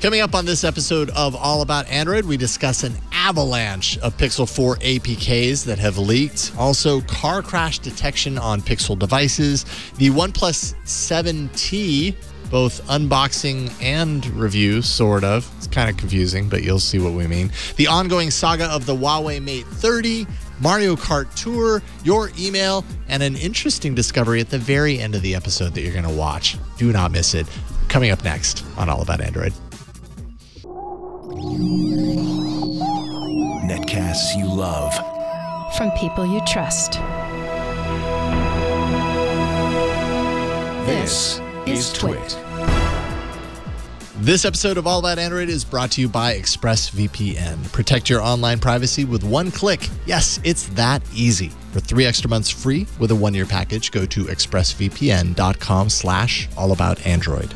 Coming up on this episode of All About Android, we discuss an avalanche of Pixel 4 APKs that have leaked. Also, car crash detection on Pixel devices. The OnePlus 7T, both unboxing and review, sort of. It's kind of confusing, but you'll see what we mean. The ongoing saga of the Huawei Mate 30, Mario Kart Tour, your email, and an interesting discovery at the very end of the episode that you're going to watch. Do not miss it. Coming up next on All About Android. Netcasts you love. From people you trust. This is Twit. This episode of All About Android is brought to you by ExpressVPN. Protect your online privacy with one click. Yes, it's that easy. For 3 extra months free with a 1-year package, go to expressvpn.com/allaboutandroid.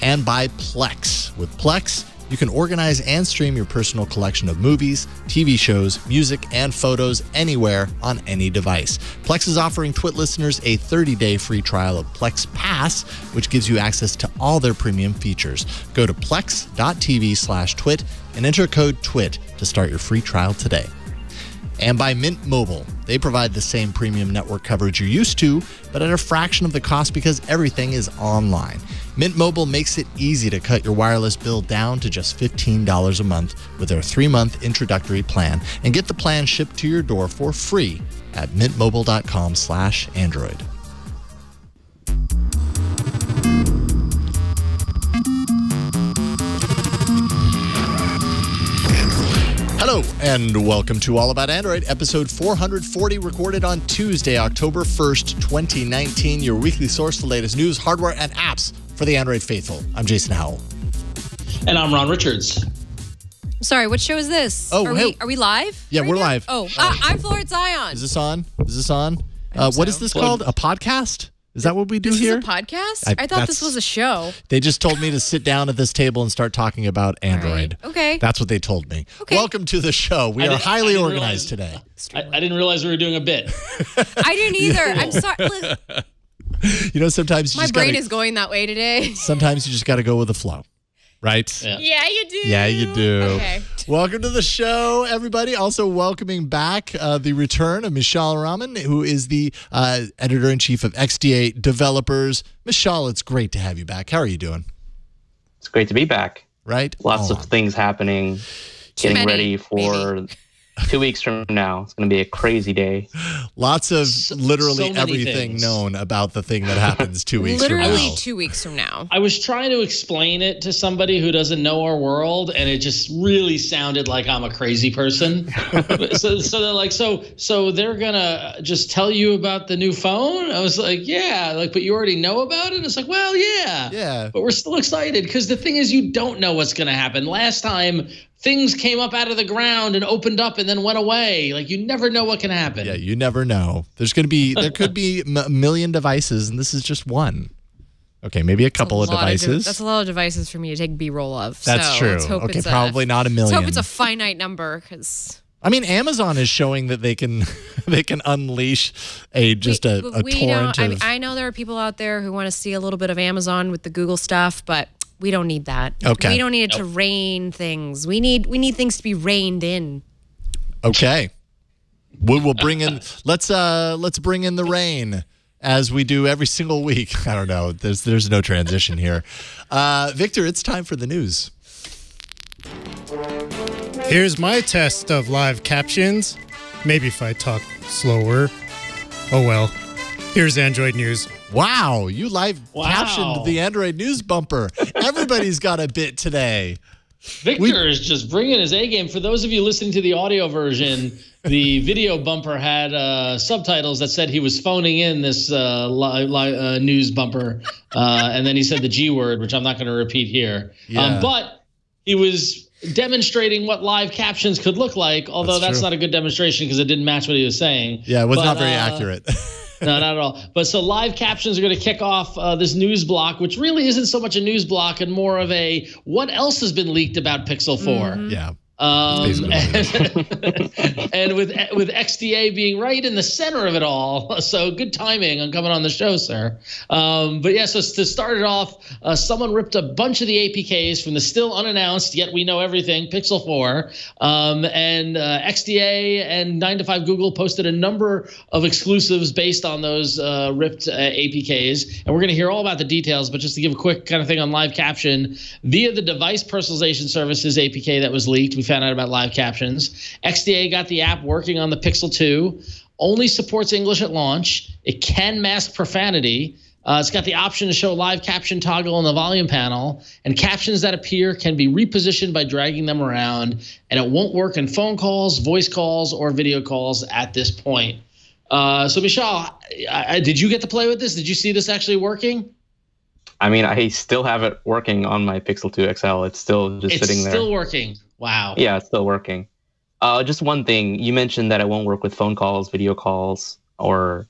And by Plex. With Plex, you can organize and stream your personal collection of movies, TV shows, music, and photos anywhere on any device. Plex is offering Twit listeners a 30-day free trial of Plex Pass, which gives you access to all their premium features. Go to plex.tv/twit and enter code TWIT to start your free trial today. And by Mint Mobile. They provide the same premium network coverage you're used to, but at a fraction of the cost because everything is online. Mint Mobile makes it easy to cut your wireless bill down to just $15 a month with their 3-month introductory plan, and get the plan shipped to your door for free at mintmobile.com/Android. Hello, and welcome to All About Android, episode 440, recorded on Tuesday, October 1st, 2019, your weekly source for the latest news, hardware, and apps for the Android faithful. I'm Jason Howell. And I'm Ron Richards. Sorry, what show is this? Oh, are we live? Yeah, we're now? live. I'm Florence Ion. Is this on? What is this called? A podcast? Is that what we do here? This is a podcast? I thought this was a show. They just told me to sit down at this table and start talking about Android. Right. Okay. That's what they told me. Okay. Welcome to the show. We are highly organized today. I didn't realize we were doing a bit. I didn't either. I'm sorry. You know, sometimes my brain is going that way today. Sometimes you just got to go with the flow. Right? Yeah, you do. Yeah, you do. Okay. Welcome to the show, everybody. Also welcoming back the return of Mishaal Rahman, who is the editor-in-chief of XDA Developers. Mishaal, it's great to have you back. How are you doing? It's great to be back. Right? Lots of things happening. Getting ready for 2 weeks from now. It's going to be a crazy day. Lots of literally so everything things known about the thing that happens 2 weeks from now. Literally 2 weeks from now. I was trying to explain it to somebody who doesn't know our world, and it just really sounded like I'm a crazy person. so they're like, so they're going to just tell you about the new phone? I was like, yeah. Like, but you already know about it? It's like, well, yeah. Yeah. But we're still excited because the thing is, you don't know what's going to happen. Last time, things came up out of the ground and opened up and then went away. Like, you never know what can happen. Yeah, you never know. There could be a million devices, and this is just one. Okay, maybe a couple of devices. That's a lot of devices for me to take B-roll of. That's true. Okay, probably not a million. Let's hope it's a finite number, because I mean, Amazon is showing that they can unleash a torrent of. I know there are people out there who want to see a little bit of Amazon with the Google stuff, but we don't need that. Okay. We don't need it to rain things. We need things to be reined in. Okay. We'll bring in let's bring in the rain as we do every single week. I don't know. There's no transition here. Victor, it's time for the news. Here's my test of live captions. Maybe if I talk slower. Oh well. Here's Android news. Wow, you live captioned the Android news bumper. Everybody's got a bit today. Victor is just bringing his A game. For those of you listening to the audio version, the video bumper had subtitles that said he was phoning in this news bumper, and then he said the G word, which I'm not going to repeat here. Yeah. But he was demonstrating what live captions could look like, although that's not a good demonstration because it didn't match what he was saying. Yeah, it was not very accurate. No, not at all. But so live captions are going to kick off this news block, which really isn't so much a news block and more of a what else has been leaked about Pixel 4. Yeah. That's basically what it is. And with XDA being right in the center of it all, so good timing on coming on the show, sir. But yeah, so to start it off, someone ripped a bunch of the APKs from the still unannounced, yet we know everything, Pixel 4. And XDA and 9 to 5 Google posted a number of exclusives based on those ripped APKs. And we're going to hear all about the details, but just to give a quick kind of thing on live caption, via the device personalization services APK that was leaked, we found out about live captions. XDA got the app working on the Pixel 2, only supports English at launch. It can mask profanity. It's got the option to show live caption toggle in the volume panel, and captions that appear can be repositioned by dragging them around, and it won't work in phone calls, voice calls, or video calls at this point. So, Mishaal, did you get to play with this? Did you see this actually working? I mean, I still have it working on my Pixel 2 XL. It's still just sitting there. It's still working. Wow. Yeah, it's still working. Just one thing. You mentioned that it won't work with phone calls, video calls, or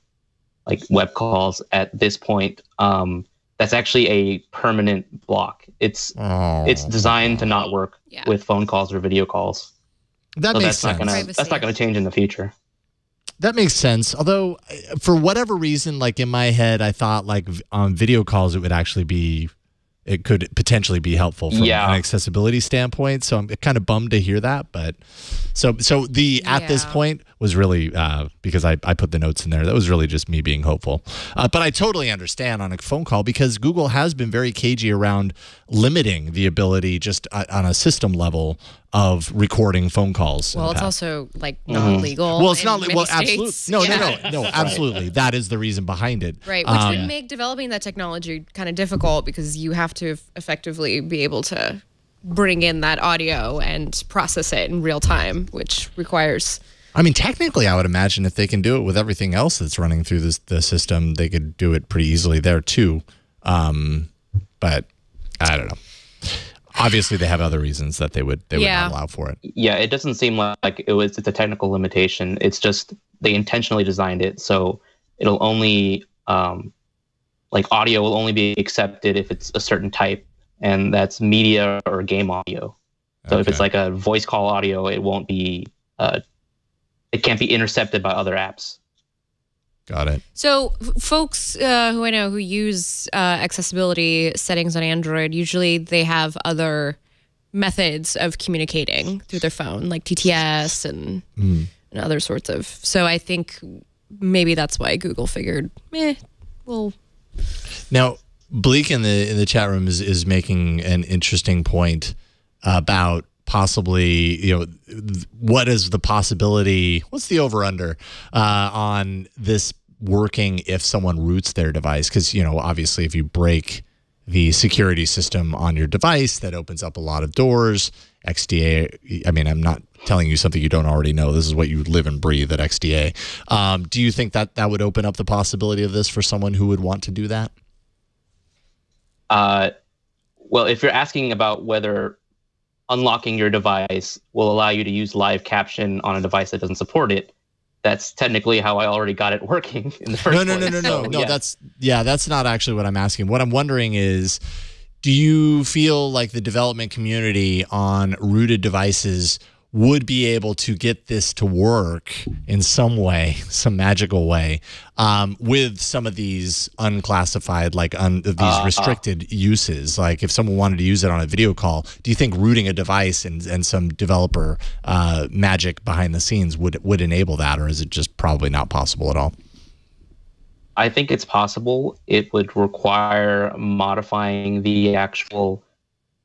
like web calls at this point. That's actually a permanent block. It's designed to not work with phone calls or video calls. That makes sense. That's not going to change in the future. That makes sense. Although, for whatever reason, like in my head, I thought like on video calls, it could potentially be helpful from an accessibility standpoint. So I'm kind of bummed to hear that. But so at this point was really because I put the notes in there. That was really just me being hopeful. But I totally understand on a phone call because Google has been very cagey around limiting the ability just on a system level of recording phone calls. Well, it's also like not legal. Well, it's not. Well, absolutely. No, absolutely. That is the reason behind it. Right, which would make developing that technology kind of difficult because you have to effectively be able to bring in that audio and process it in real time, which requires. I mean, technically, I would imagine if they can do it with everything else that's running through the system, they could do it pretty easily there too. But I don't know. Obviously, they have other reasons that they would not allow for it. Yeah, it doesn't seem like it's a technical limitation. It's just they intentionally designed it so it'll only like audio will only be accepted if it's a certain type, and that's media or game audio. So if it's like a voice call audio, it won't be it can't be intercepted by other apps. Got it. So folks who I know who use accessibility settings on Android, usually they have other methods of communicating through their phone, like TTS and other sorts of. So I think maybe that's why Google figured, well. Now, Bleak in the chat room is making an interesting point about possibly, what is the possibility? What's the over/under on this working if someone roots their device? Because obviously, if you break the security system on your device, that opens up a lot of doors. XDA. I mean, I'm not telling you something you don't already know. This is what you live and breathe at XDA. Do you think that would open up the possibility of this for someone who would want to do that? Well, if you're asking about whether unlocking your device will allow you to use live caption on a device that doesn't support it, that's technically how I already got it working in the first place. No. That's not actually what I'm asking. What I'm wondering is, do you feel like the development community on rooted devices would be able to get this to work in some way, some magical way, with some of these unclassified, like these restricted uses? Like if someone wanted to use it on a video call, do you think rooting a device and some developer magic behind the scenes would enable that, or is it just probably not possible at all? I think it's possible. It would require modifying the actual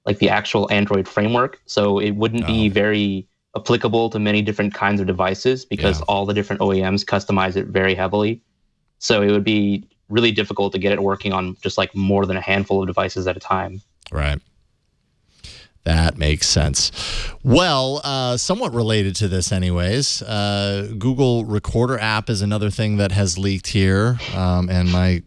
Android framework, so it wouldn't be very applicable to many different kinds of devices because all the different OEMs customize it very heavily. So it would be really difficult to get it working on just like more than a handful of devices at a time. Right. That makes sense. Well, somewhat related to this anyways, Google Recorder app is another thing that has leaked here, and my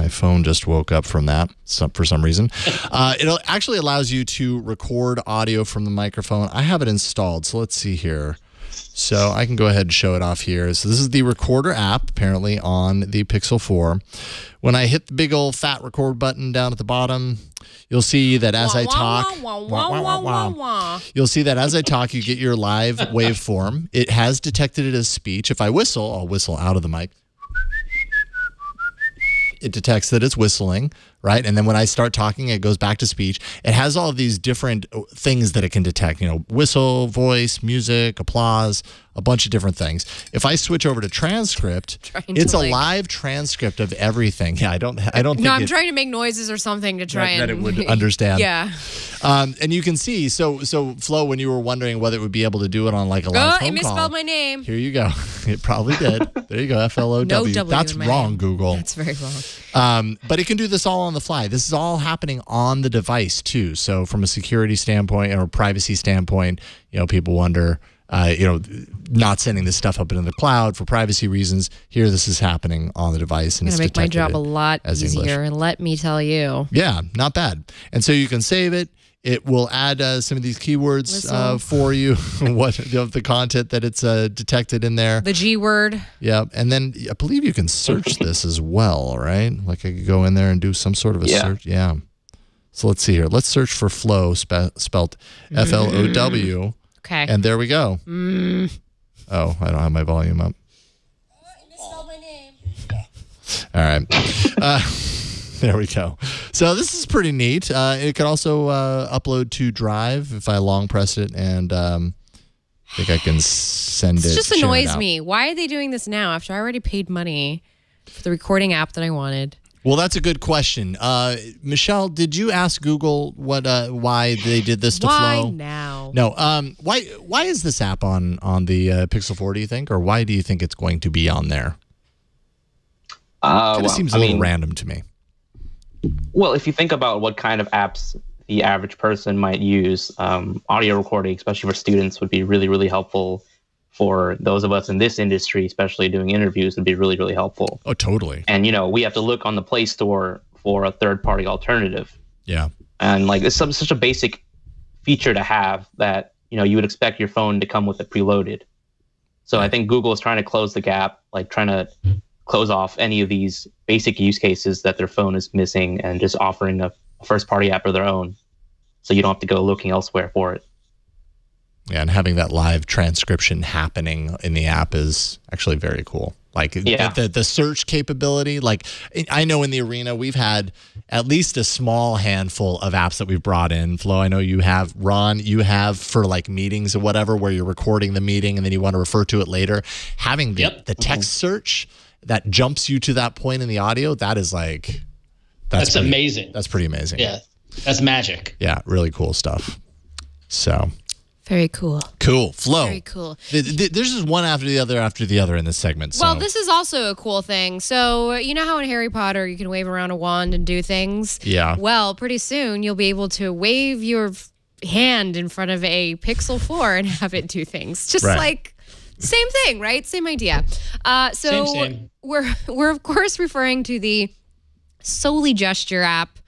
phone just woke up from that for some reason. It actually allows you to record audio from the microphone. I have it installed, so let's see here. So I can go ahead and show it off here. So this is the recorder app, apparently on the Pixel 4. When I hit the big old fat record button down at the bottom, you'll see that as I talk, you'll see that as I talk, you get your live waveform. It has detected it as speech. If I whistle, I'll whistle out of the mic. It detects that it's whistling, right? And then when I start talking, it goes back to speech. It has all of these different things that it can detect, whistle, voice, music, applause, a bunch of different things. If I switch over to transcript, it's a live transcript of everything. Yeah, I don't think I'm trying to make noises or something to try that it would understand. Yeah. And you can see, so Flo, when you were wondering whether it would be able to do it on like a live phone call. It misspelled my name. Here you go. It probably did. There you go. FLOW. No W That's in my wrong, name. Google. That's very wrong. But it can do this all on the fly. This is all happening on the device too. So from a security standpoint or privacy standpoint, people wonder, not sending this stuff up into the cloud for privacy reasons. Here, this is happening on the device, and it's make my job detected a lot easier. English. And let me tell you, yeah, not bad. And so you can save it. It will add some of these keywords for you, the content that it's detected in there. The G word. Yeah, and then I believe you can search this as well, right? Like I could go in there and do some sort of a search. Yeah. So let's see here. Let's search for flow, spelled FLOW. Okay. And there we go. Oh, I don't have my volume up. You misspelled my name. All right. There we go. So this is pretty neat. It can also upload to Drive if I long press it, and I think I can send it. It just annoys me. Why are they doing this now after I already paid money for the recording app that I wanted? Well, that's a good question. Mishaal, did you ask Google why they did this to Flow? Why now? No. Why is this app on the Pixel 4, do you think? Or why do you think it's going to be on there? It seems a little random to me. Well, if you think about what kind of apps the average person might use, audio recording, especially for students, would be really, really helpful. For those of us in this industry, especially doing interviews, would be really, really helpful. Oh, totally. And, we have to look on the Play Store for a third-party alternative. Yeah. And, it's such a basic feature to have that, you would expect your phone to come with it preloaded. So I think Google is trying to close the gap, trying to close off any of these basic use cases that their phone is missing and just offering a first-party app of their own. So you don't have to go looking elsewhere for it. Yeah, and having that live transcription happening in the app is actually very cool. The search capability. I know in the arena we've had at least a small handful of apps that we've brought in. Flo, I know you have. Ron, you have for meetings or whatever, where you're recording the meeting and then you want to refer to it later. Having the text search that jumps you to that point in the audio, that's amazing. That's pretty amazing. Yeah, that's magic. Yeah, really cool stuff. So. Very cool. Cool. Flow. Very cool. There's just one after the other in this segment. So. Well, this is also a cool thing. So, you know how in Harry Potter you can wave around a wand and do things? Yeah. Well, pretty soon you'll be able to wave your hand in front of a Pixel 4 and have it do things. Just same thing, right? Same idea. Same. We're of course referring to the solely gesture app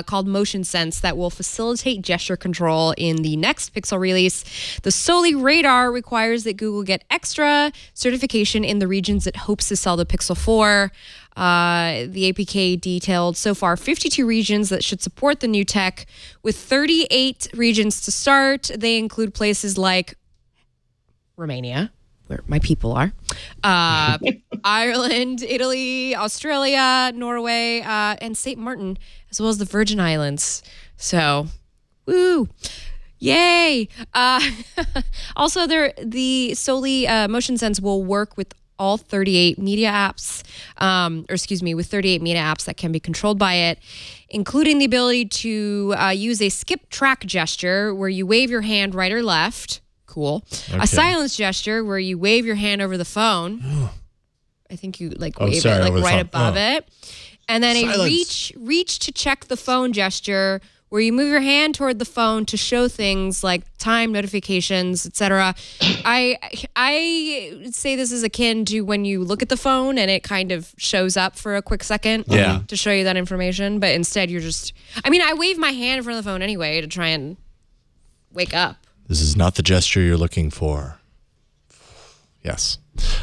called Motion Sense that will facilitate gesture control in the next Pixel release. The Solely radar requires that Google get extra certification in the regions it hopes to sell the Pixel 4. The APK detailed so far 52 regions that should support the new tech, with 38 regions to start. They include places like Romania, where my people are, Ireland, Italy, Australia, Norway, and St. Martin, as well as the Virgin Islands. So, woo, yay. Also, the Solely Motion Sense will work with all 38 media apps, with 38 media apps that can be controlled by it, including the ability to use a skip track gesture where you wave your hand right or left. Cool. Okay. A silence gesture where you wave your hand over the phone. I think you wave it right above it. And then silence. A reach to check the phone gesture where you move your hand toward the phone to show things like time, notifications, etc. I say this is akin to when you look at the phone and it kind of shows up for a quick second to show you that information. But instead you're just, I wave my hand in front of the phone anyway to try and wake up. This is not the gesture you're looking for. Yes.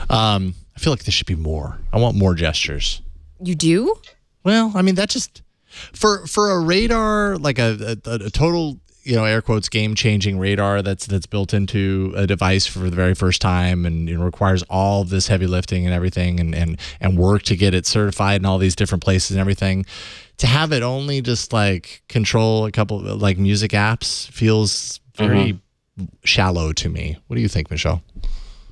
I feel like there should be more. I want more gestures. You do? Well, I mean, that just for a radar, like a total, air quotes, game-changing radar that's built into a device for the very first time, and requires all this heavy lifting and everything, and work to get it certified in all these different places and everything. To have it only just like control a couple like music apps feels very shallow to me. What do you think, Mishaal?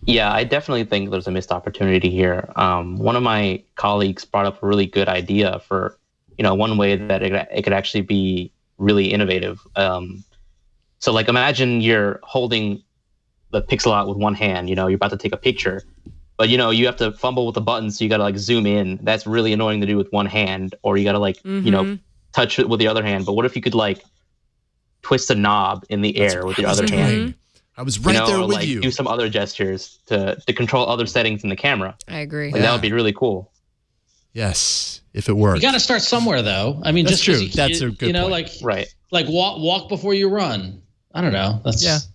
Yeah, I definitely think there's a missed opportunity here. One of my colleagues brought up a really good idea for, one way that it could actually be really innovative. So like imagine you're holding the pixel out with one hand, you're about to take a picture, but you have to fumble with the buttons, so you got to like zoom in. That's really annoying to do with one hand, or you got to like, touch it with the other hand. But what if you could like twist a knob in the air with your other hand? I was right there with like, you. Do some other gestures to control other settings in the camera. I agree. Like, that would be really cool. Yes, if it worked. You got to start somewhere, though. I mean, that's just true. That's a good point. Like walk before you run. I don't know. That's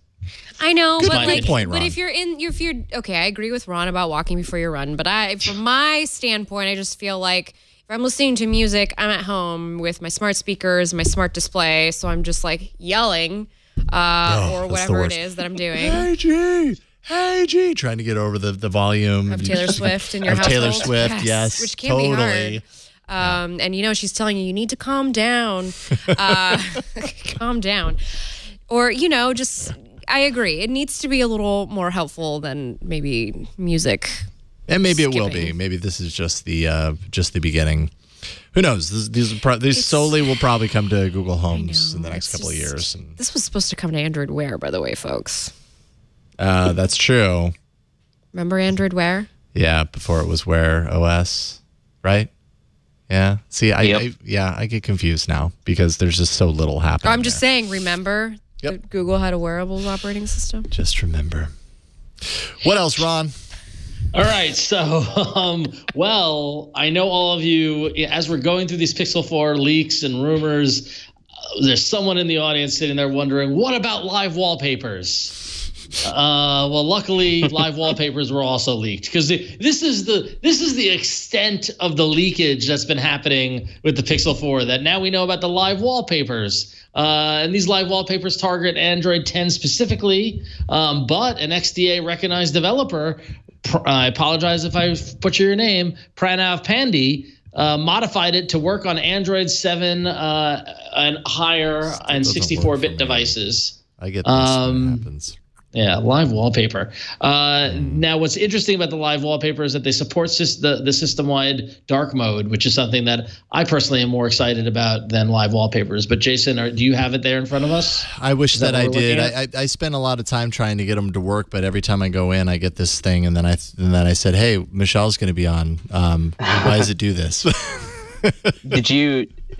I know, good but like, point, Ron. but if you're okay, I agree with Ron about walking before you run. But from my standpoint, I just feel like if I'm listening to music, I'm at home with my smart speakers, my smart display, so I'm just like yelling. Or whatever it is that I'm doing. Hey G, trying to get over the volume of Taylor Swift in your household. Taylor Swift, yes, which can be hard. And she's telling you need to calm down, calm down, or just. I agree. It needs to be a little more helpful than maybe music. And maybe it will be. Maybe this is just the beginning. Who knows? These solely will probably come to Google Homes in the next couple of years. This was supposed to come to Android Wear, by the way, folks. That's true. Remember Android Wear? Yeah, before it was Wear OS, right? Yeah. See, I get confused now because there's just so little happening. I'm just saying, remember that Google had a wearables operating system? Just remember. What else, Ron? All right, so, I know all of you, as we're going through these Pixel 4 leaks and rumors, there's someone in the audience sitting there wondering, what about live wallpapers? Luckily, live wallpapers were also leaked, because this is the extent of the leakage that's been happening with the Pixel 4, that now we know about the live wallpapers. And these live wallpapers target Android 10 specifically, but an XDA recognized developer, I apologize if I butcher your name, Pranav Pandey, modified it to work on Android 7 and higher and 64-bit devices. I get this when it happens. Yeah, live wallpaper. Now, what's interesting about the live wallpaper is that they support the system-wide dark mode, which is something that I personally am more excited about than live wallpapers. But Jason, do you have it there in front of us? I wish that I did. I spent a lot of time trying to get them to work, but every time I go in, I get this thing, and then I said, "Hey, Mishaal's going to be on. Why does it do this?"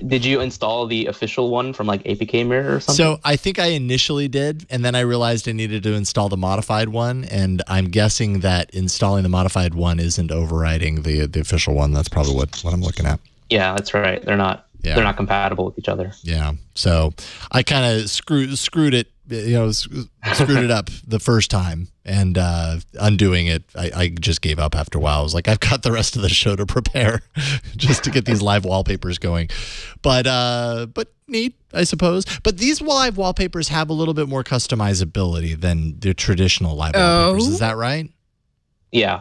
Did you install the official one from like APK Mirror or something? So I think I initially did, and then I realized I needed to install the modified one, and I'm guessing that installing the modified one isn't overriding the official one. That's probably what I'm looking at. Yeah, that's right. They're not compatible with each other. Yeah. So I kind of screwed it. Screwed it up the first time, and undoing it, I just gave up after a while. I was like, I've got the rest of the show to prepare just to get these live wallpapers going. But neat, I suppose. But these live wallpapers have a little bit more customizability than the traditional live wallpapers. Is that right? Yeah.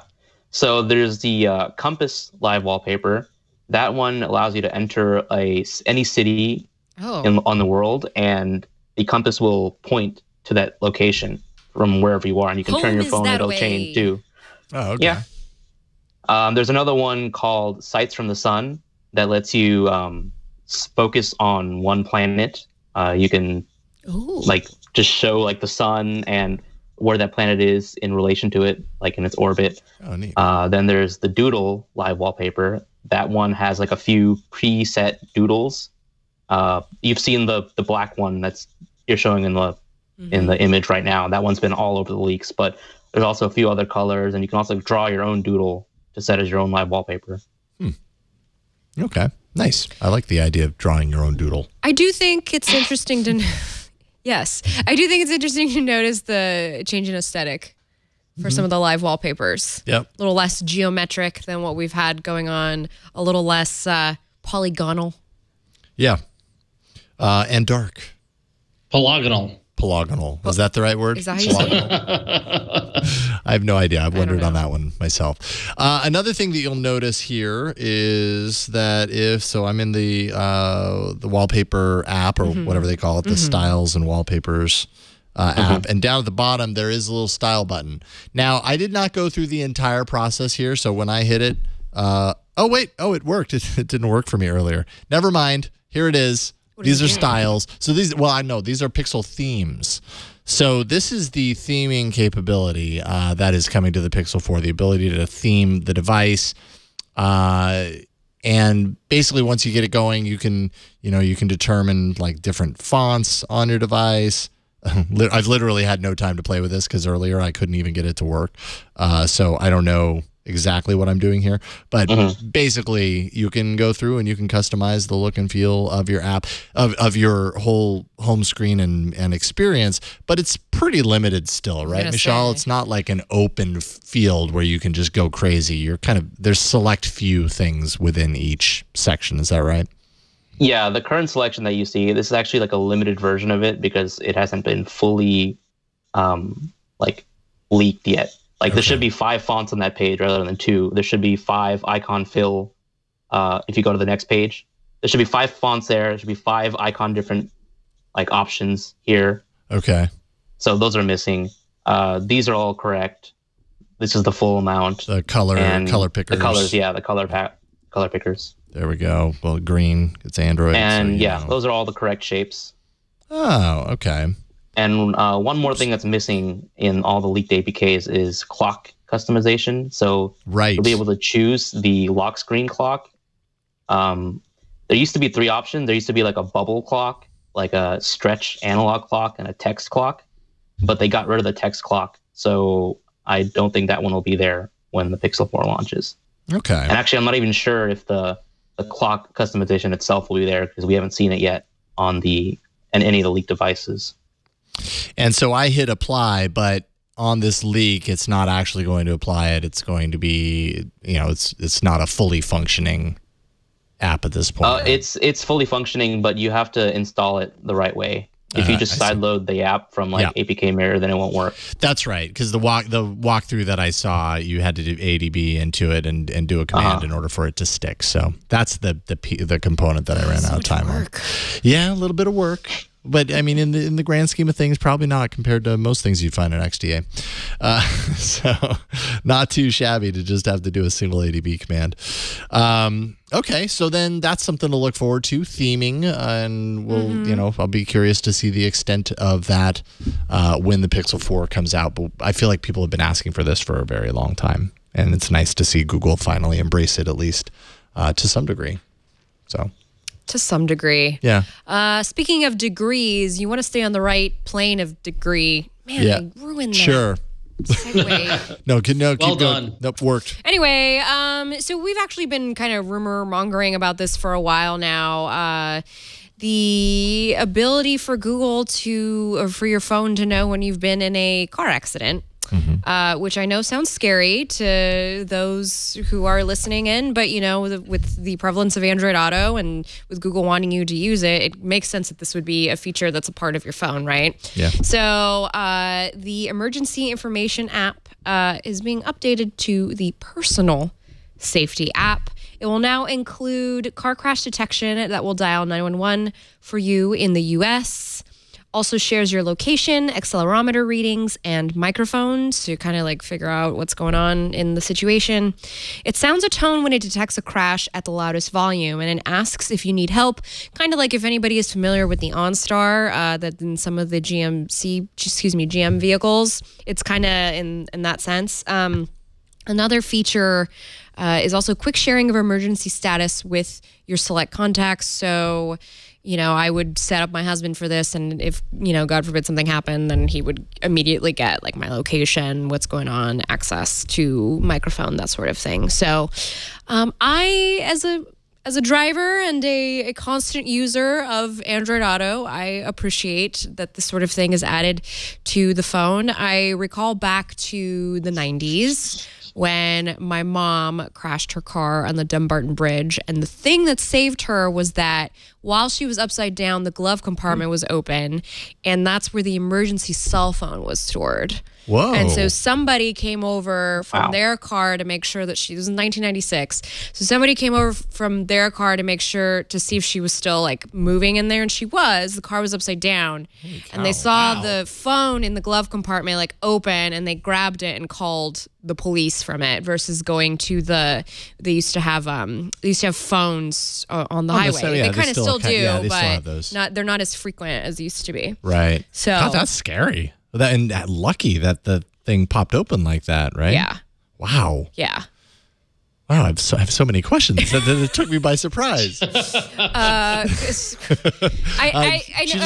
So there's the Compass live wallpaper. That one allows you to enter any city on the world, and the compass will point to that location from wherever you are, and you can turn your phone; it'll change too. Oh, okay. Yeah. There's another one called Sights from the Sun that lets you focus on one planet. You can just show like the sun and where that planet is in relation to it, like in its orbit. Oh, neat. Then there's the Doodle live wallpaper. That one has like a few preset doodles. You've seen the black one that's you're showing in the image right now. That one's been all over the leaks, but there's also a few other colors, and you can also draw your own doodle to set as your own live wallpaper. Okay, nice. I like the idea of drawing your own doodle. I do think it's interesting to. Yes, I do think it's interesting to notice the change in aesthetic for some of the live wallpapers. Yep. A little less geometric than what we've had going on. A little less polygonal. Yeah. And dark. Polygonal. Is that the right word? Is that how you say it? I have no idea. I've wondered on that one myself. Another thing that you'll notice here is that I'm in the wallpaper app or whatever they call it, the styles and wallpapers app, and down at the bottom there is a little style button. Now I did not go through the entire process here, so when I hit it, it worked. It didn't work for me earlier. Never mind. Here it is. These are styles. So these are Pixel themes. So this is the theming capability that is coming to the Pixel 4, the ability to theme the device. And basically once you get it going, you can determine like different fonts on your device. I've literally had no time to play with this because earlier I couldn't even get it to work. So I don't know exactly what I'm doing here, but basically you can go through and you can customize the look and feel of your app, of your whole home screen and experience, but it's pretty limited still, right, Mishaal? It's not like an open field where you can just go crazy. There's select few things within each section. Is that right? Yeah, the current selection that you see, this is actually like a limited version of it because it hasn't been fully leaked yet. There should be 5 fonts on that page rather than 2. There should be 5 icon fill. If you go to the next page, there should be 5 fonts there. There should be 5 icon different options here. Okay. So those are missing. These are all correct. This is the full amount. The color pickers. The colors, yeah, the color pickers. There we go. Well, green, it's Android. And those are all the correct shapes. Oh, okay. And one more thing that's missing in all the leaked APKs is clock customization. So you'll be able to choose the lock screen clock. There used to be 3 options. There used to be like a bubble clock, like a stretch analog clock, and a text clock. But they got rid of the text clock. So I don't think that one will be there when the Pixel 4 launches. Okay. And actually, I'm not even sure if the clock customization itself will be there because we haven't seen it yet on any of the leaked devices. And so I hit apply, but on this leak, it's not actually going to apply it. It's going to be, it's not a fully functioning app at this point. Right? It's fully functioning, but you have to install it the right way. If you just sideload the app from APK Mirror, then it won't work. That's right, because the walkthrough that I saw, you had to do ADB into it and do a command in order for it to stick. So that's the component that I ran out of time on. Yeah, a little bit of work. But I mean, in the grand scheme of things, probably not compared to most things you'd find in XDA. So not too shabby to just have to do a single ADB command. Okay, so then that's something to look forward to, theming, and we'll, I'll be curious to see the extent of that when the Pixel 4 comes out. But I feel like people have been asking for this for a very long time, and it's nice to see Google finally embrace it, at least to some degree. So. To some degree. Yeah. Speaking of degrees, you want to stay on the right plane of degree. Man, I ruined that. Sure. Segue. No, keep well going. done. Nope, worked. Anyway, so we've actually been kind of rumor mongering about this for a while now. The ability for Google or for your phone to know when you've been in a car accident. Which I know sounds scary to those who are listening in, but with the prevalence of Android Auto and with Google wanting you to use it, it makes sense that this would be a feature that's a part of your phone, right? Yeah. So the emergency information app is being updated to the personal safety app. It will now include car crash detection that will dial 911 for you in the US. Also shares your location, accelerometer readings, and microphones to kind of figure out what's going on in the situation. It sounds a tone when it detects a crash at the loudest volume, and it asks if you need help, kind of like if anybody is familiar with the OnStar, that in some of the GM vehicles. It's kind of in that sense. Another feature is also quick sharing of emergency status with your select contacts. So, I would set up my husband for this, and if, God forbid something happened, then he would immediately get my location, what's going on, access to microphone, that sort of thing. So I, as As a driver and a constant user of Android Auto, I appreciate that this sort of thing is added to the phone. I recall back to the 90s when my mom crashed her car on the Dumbarton Bridge. And the thing that saved her was that while she was upside down, the glove compartment was open. And that's where the emergency cell phone was stored. Whoa. And so somebody came over from their car to make sure that she was in 1996. So somebody came over from their car to make sure to see if she was still like moving in there. And she was. The car was upside down. And they saw the phone in the glove compartment like open, and they grabbed it and called the police from it versus going to they used to have phones on the highway. They kind of still do, but they're not as frequent as they used to be. Right. So God, that's scary. And lucky that the thing popped open like that, right? Yeah. Wow. Yeah. Wow, I have so many questions. It took me by surprise. She just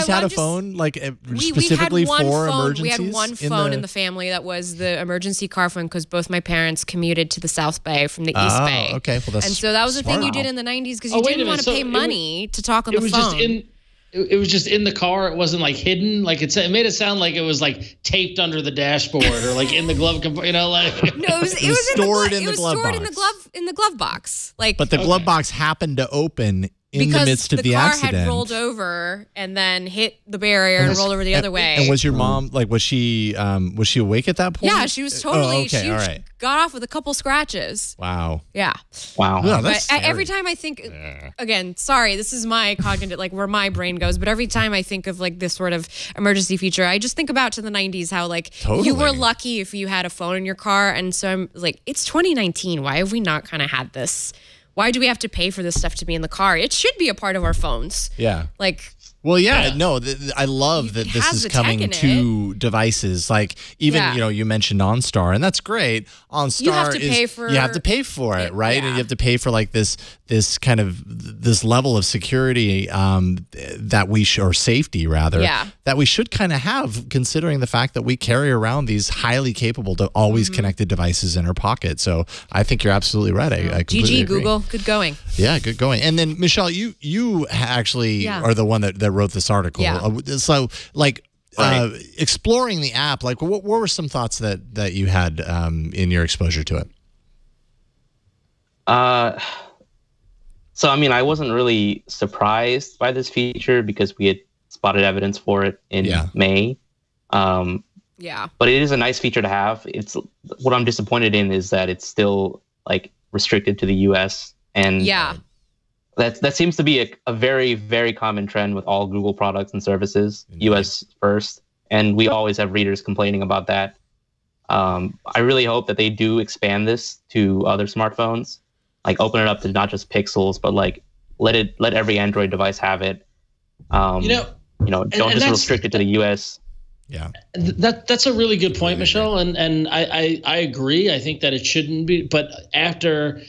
had a phone, like specifically for emergencies. We had one phone in the family that was the emergency car phone because both my parents commuted to the South Bay from the East Bay. Okay, well that's and so that was the thing you did in the 90s because you didn't want to pay money to talk on the phone. It was just in the car. It wasn't like hidden. Like it made it sound like it was like taped under the dashboard or like in the glove compartment. You know, like no, it was stored in the glove box. in the glove box. Like, but the glove box happened to open in the midst of the accident. Because the car had rolled over and then hit the barrier and rolled over the other way. And was your mom like? Was she awake at that point? Yeah, she was totally. Oh, okay, she all right. got off with a couple scratches. Wow. Yeah. Wow. No, that's but every time I think, again, sorry, this is my cognitive, like where my brain goes. But every time I think of like this sort of emergency feature, I just think about to the 90s how like you were lucky if you had a phone in your car. And so I'm like, it's 2019. Why have we not kind of had this? Why do we have to pay for this stuff to be in the car? It should be a part of our phones. Yeah. Like. Well, yeah, no, I love that this is coming to devices. Like even you mentioned OnStar, and that's great. OnStar you have to pay for it, right? Yeah. And you have to pay for like this kind of this level of security that or safety rather, that we should kind of have, considering the fact that we carry around these highly capable, always connected devices in our pocket. So I think you're absolutely right. I completely agree. Google, good going. Yeah, good going. And then Mishaal, you actually are the one that wrote this article. Yeah. So like exploring the app, like what were some thoughts that you had in your exposure to it? So I mean, I wasn't really surprised by this feature because we had spotted evidence for it in May. But it is a nice feature to have. It's what I'm disappointed in is that it's still like restricted to the US, and that seems to be a very, very common trend with all Google products and services. US first, and we always have readers complaining about that. I really hope that they do expand this to other smartphones, like open it up to not just Pixels, but like let every Android device have it. Don't just restrict it to the US. Yeah, that's a really good point, Mishaal, and I agree. I think that it shouldn't be, but after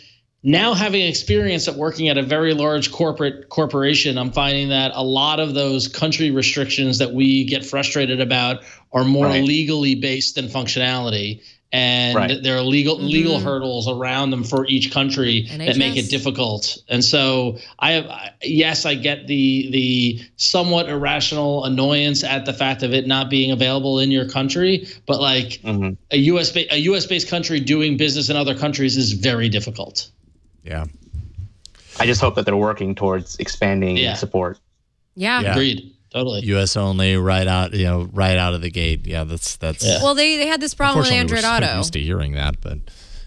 now having experience at working at a very large corporation, I'm finding that a lot of those country restrictions that we get frustrated about are more legally based than functionality. And there are legal hurdles around them for each country that make it difficult. And so I get the somewhat irrational annoyance at the fact of it not being available in your country, but like a US based country doing business in other countries is very difficult. Yeah. I just hope that they're working towards expanding support. Yeah. Agreed. Totally. US only right out of the gate. Yeah, that's Well, they had this problem with Android Auto. I'm used to hearing that, but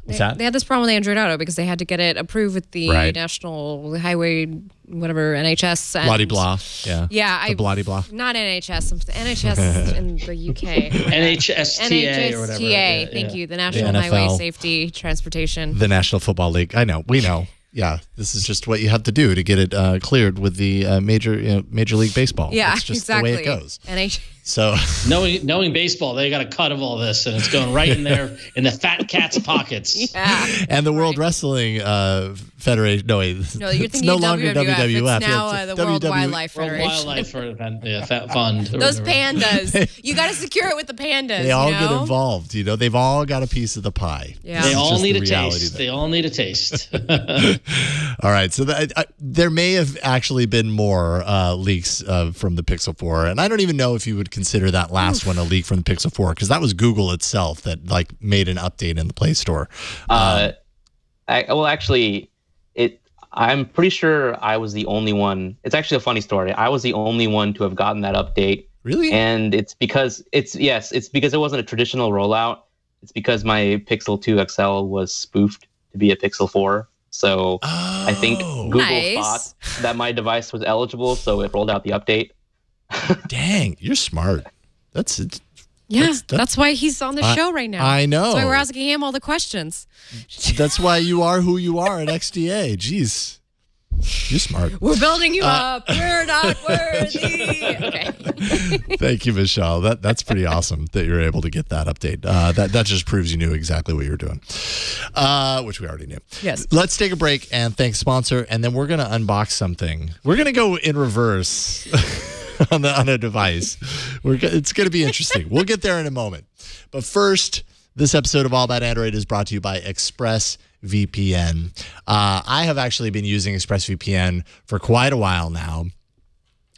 what's that? They had this problem with Android Auto because they had to get it approved with the National Highway, whatever, NHS. Bloody blah. Yeah. Yeah. Bloody blah. Not NHS. NHS in the UK. NHSTA or whatever. NHSTA. Thank you. The National Highway Safety Transportation. The National Football League. I know. We know. Yeah, this is just what you have to do to get it cleared with the Major League Baseball. Yeah, it's just exactly. the way it goes. So knowing baseball, they got a cut of all this, and it's going right in there in the fat cat's pockets. Yeah. And the World Wrestling Federation. No, wait. No, you're it's thinking no of longer WWF. It's now it's the World Wildlife World Federation. Wildlife Fund. Those pandas. You got to secure it with the pandas. They all get involved. They've all got a piece of the pie. Yeah. They It's all just need the a reality taste. of it. They all need a taste. All right. So there may have actually been more leaks from the Pixel 4. And I don't even know if you would consider that last one a leak from the Pixel 4, because that was Google itself that made an update in the Play Store. I'm pretty sure I was the only one. It's actually a funny story. I was the only one to have gotten that update. Really? And it's because it wasn't a traditional rollout. It's because my Pixel 2 XL was spoofed to be a Pixel 4. So I think Google thought that my device was eligible, so it rolled out the update. Dang, you're smart. That's it. Yeah, that's why he's on the show right now. I know. That's why we're asking him all the questions. That's why you are who you are at XDA. Jeez. You're smart. We're building you up. You're not worthy. Okay. Thank you, Mishaal. That's pretty awesome that you're able to get that update. That just proves you knew exactly what you were doing, which we already knew. Yes. Let's take a break and thank sponsor, and then we're going to unbox something. We're going to go in reverse on a device. It's going to be interesting. We'll get there in a moment. But first, this episode of All About Android is brought to you by ExpressVPN. I have actually been using ExpressVPN for quite a while now.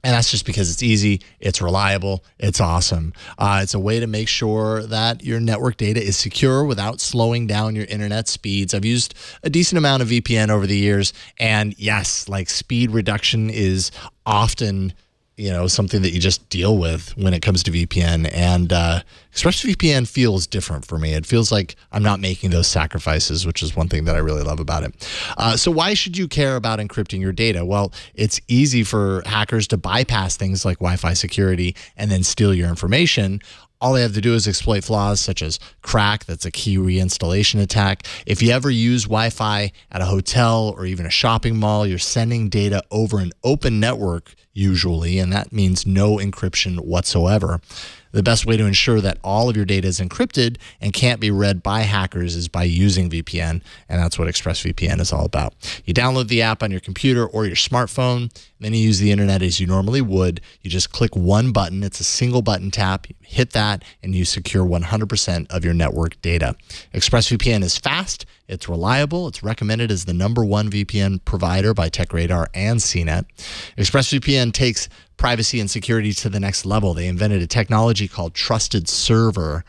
And that's just because it's easy, it's reliable, it's awesome. It's a way to make sure that your network data is secure without slowing down your internet speeds. I've used a decent amount of VPN over the years. And yes, speed reduction is often something that you just deal with when it comes to VPN. And ExpressVPN feels different for me. It feels like I'm not making those sacrifices, which is one thing that I really love about it. So why should you care about encrypting your data? Well, it's easy for hackers to bypass things like Wi-Fi security and then steal your information. All they have to do is exploit flaws such as crack. That's a key reinstallation attack. If you ever use Wi-Fi at a hotel or even a shopping mall, you're sending data over an open network usually, and that means no encryption whatsoever. The best way to ensure that all of your data is encrypted and can't be read by hackers is by using VPN, and that's what ExpressVPN is all about. You download the app on your computer or your smartphone, and then you use the internet as you normally would. You just click one button. It's a single button tap. You hit that, and you secure 100% of your network data. ExpressVPN is fast. It's reliable. It's recommended as the #1 VPN provider by TechRadar and CNET. ExpressVPN takes privacy and security to the next level. They invented a technology called Trusted Server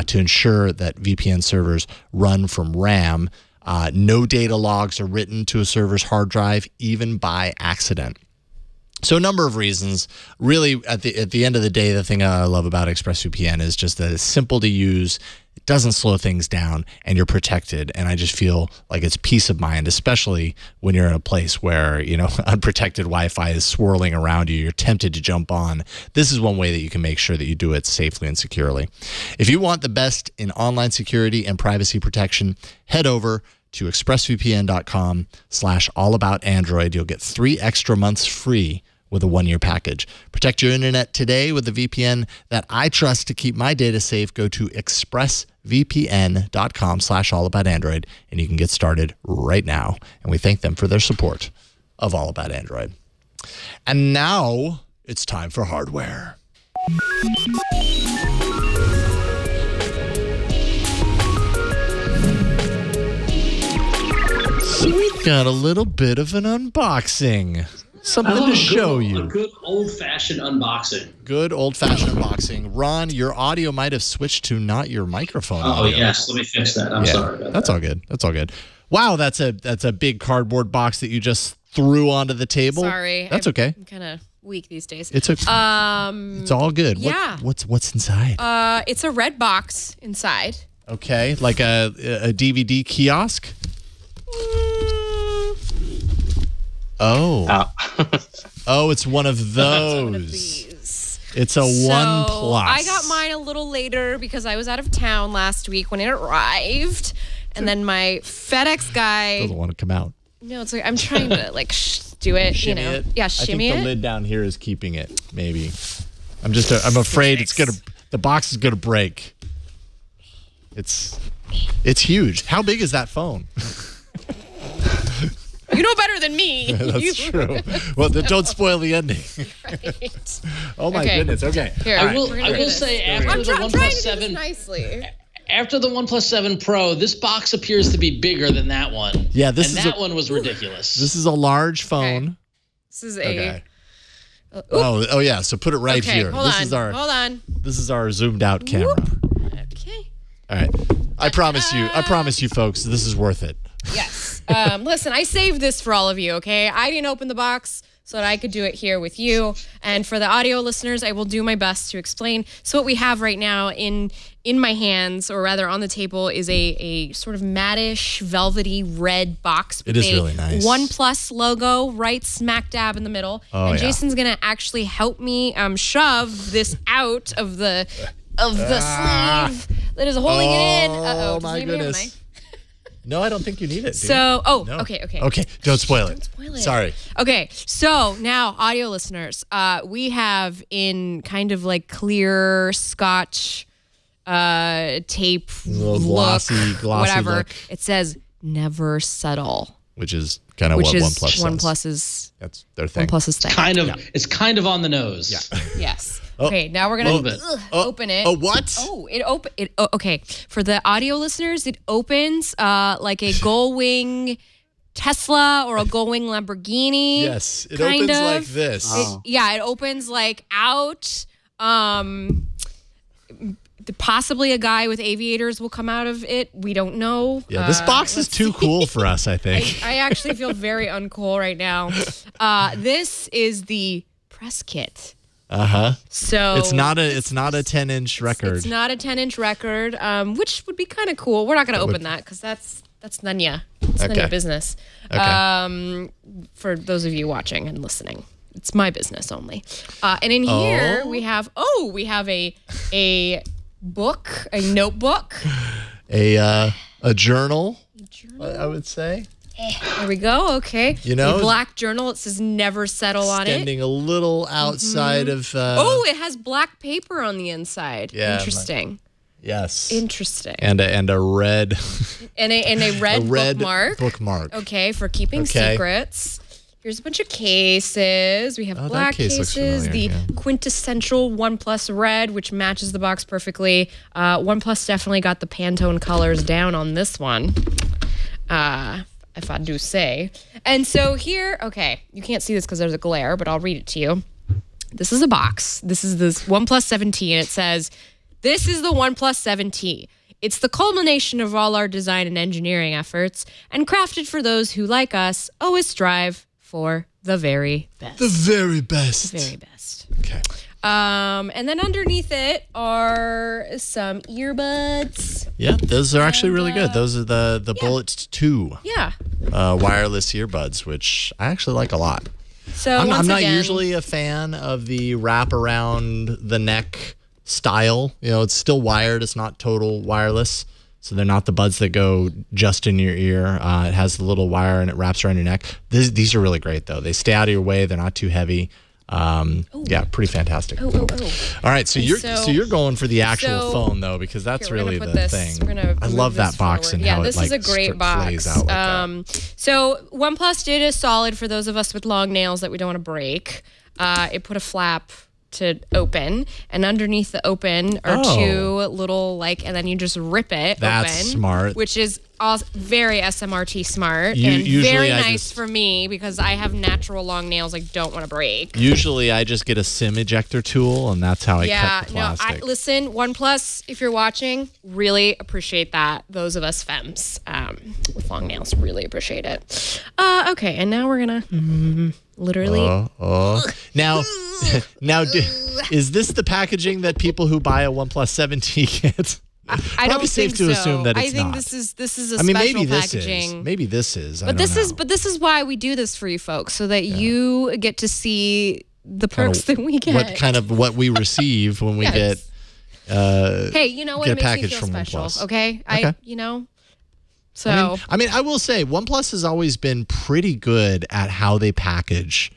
to ensure that VPN servers run from RAM. No data logs are written to a server's hard drive, even by accident. So a number of reasons. Really, at the end of the day, the thing I love about ExpressVPN is just that it's simple to use. It doesn't slow things down, and you're protected. And I just feel like it's peace of mind, especially when you're in a place where, unprotected Wi-Fi is swirling around you. You're tempted to jump on. This is one way that you can make sure that you do it safely and securely. If you want the best in online security and privacy protection, head over to expressvpn.com/allaboutandroid. You'll get 3 extra months free with a 1-year package. Protect your internet today with the VPN that I trust to keep my data safe. Go to expressvpn.com/allaboutandroid, and you can get started right now. And we thank them for their support of All About Android. And now it's time for hardware. So we've got a little bit of an unboxing. Something to show you. A good old-fashioned unboxing. Good old-fashioned unboxing. Ron, your audio might have switched to not your microphone. Oh, audio. yes. Let me fix that. I'm sorry about that's that. All good. That's all good. Wow, that's a big cardboard box that you just threw onto the table. Sorry. That's okay. I'm kind of weak these days. It's okay. It's all good. Yeah. What's inside? It's a red box inside. Okay, like a DVD kiosk? Oh. Oh, it's one of those. One of these. It's a OnePlus. I got mine a little later because I was out of town last week when it arrived. And then my FedEx guy doesn't want to come out. No, it's like I'm trying to do it, Shimmy it. Yeah, shimmy I think it. the lid down here is keeping it, maybe. I'm afraid the box is gonna break. It's huge. How big is that phone? You know better than me. That's true. Well, then don't spoil the ending. Right. Oh my goodness. Okay. Here, I will say after the OnePlus 7 nicely. after the OnePlus 7 Pro, this box appears to be bigger than that one. Yeah, that one was ridiculous. This is a large phone. Okay. This is a Oh yeah, so put it right here. Hold on. This is our zoomed out camera. Okay. All right. I promise you folks, this is worth it. Yes. Listen, I saved this for all of you, okay? I didn't open the box so that I could do it here with you. And for the audio listeners, I will do my best to explain. So what we have right now in my hands, or rather on the table, is a sort of mattish, velvety red box. It is really nice. OnePlus logo right smack dab in the middle. Oh, and yeah. Jason's going to actually help me shove this out of the sleeve that is holding it in. Oh, my goodness. No, I don't think you need it. Dude. So, No. Okay. Okay, don't spoil it. Don't spoil it. Sorry. Okay, so now, audio listeners, we have in kind of like clear Scotch tape Glossy whatever. look. It says "Never Settle," Which is kind of what OnePlus says. OnePlus's That's their thing. OnePlus's thing. It's kind of on the nose. Yeah. Yes. Okay, now we're gonna open it. Oh, what? Oh, okay. For the audio listeners, it opens like a Gullwing Tesla or a Gullwing Lamborghini. Yes, it opens like this. It opens like out. Possibly a guy with aviators will come out of it. We don't know. Yeah, this box is too cool for us, I think. I actually feel very uncool right now. This is the press kit. So it's not a 10-inch record. It's not a 10-inch record, which would be kind of cool. We're not going to open that because that's none of It's none of your business. Okay. For those of you watching and listening, it's my business only. And in here we have a book, a notebook, a journal. I would say. There we go. Okay. You know, a black journal. It says "Never Settle" on it. Standing a little outside of. It has black paper on the inside. Yeah. Interesting. Yes. Interesting. And a red. and a red bookmark. Bookmark. Okay, for keeping secrets. Here's a bunch of cases. We have black cases, the quintessential OnePlus red, which matches the box perfectly. OnePlus definitely got the Pantone colors down on this one, if I do say. And so here, okay, you can't see this because there's a glare, but I'll read it to you. This is a box. This is this OnePlus 7T, and it says, "This is the OnePlus 7T. It's the culmination of all our design and engineering efforts, and crafted for those who, like us, always strive for the very best." The very best. The very best. Okay. And then underneath it are some earbuds. Yeah, those are actually really good. Those are the Bullet 2 wireless earbuds, which I actually like a lot. So I'm not usually a fan of the wrap around the neck style. You know, it's still wired. It's not total wireless. So they're not the buds that go just in your ear. It has the little wire and it wraps around your neck. These are really great, though. They stay out of your way. They're not too heavy. Yeah, pretty fantastic. All right, so you're going for the actual phone though, because that's really the thing. I love that box and how it this is a great box. Out like so OnePlus did a solid for those of us with long nails that we don't want to break. It put a flap to open, and underneath the open are two little and then you just rip it That's open. smart. Which is also very SMRT smart and usually very nice for me because I have natural long nails I don't want to break. Usually I just get a SIM ejector tool and that's how I cut the plastic. Listen, OnePlus, if you're watching, really appreciate that. Those of us femmes with long nails really appreciate it. Okay, and now we're gonna literally. Now, is this the packaging that people who buy a OnePlus 7T get? I don't safe think to so. assume that it's I think not. this is a special packaging. Maybe this is. But this is why we do this for you folks, so that you get to see the perks that we get. What we receive when we get. Hey, you know what get a makes me package feel from special? OnePlus. Okay, So I mean, I will say OnePlus has always been pretty good at how they package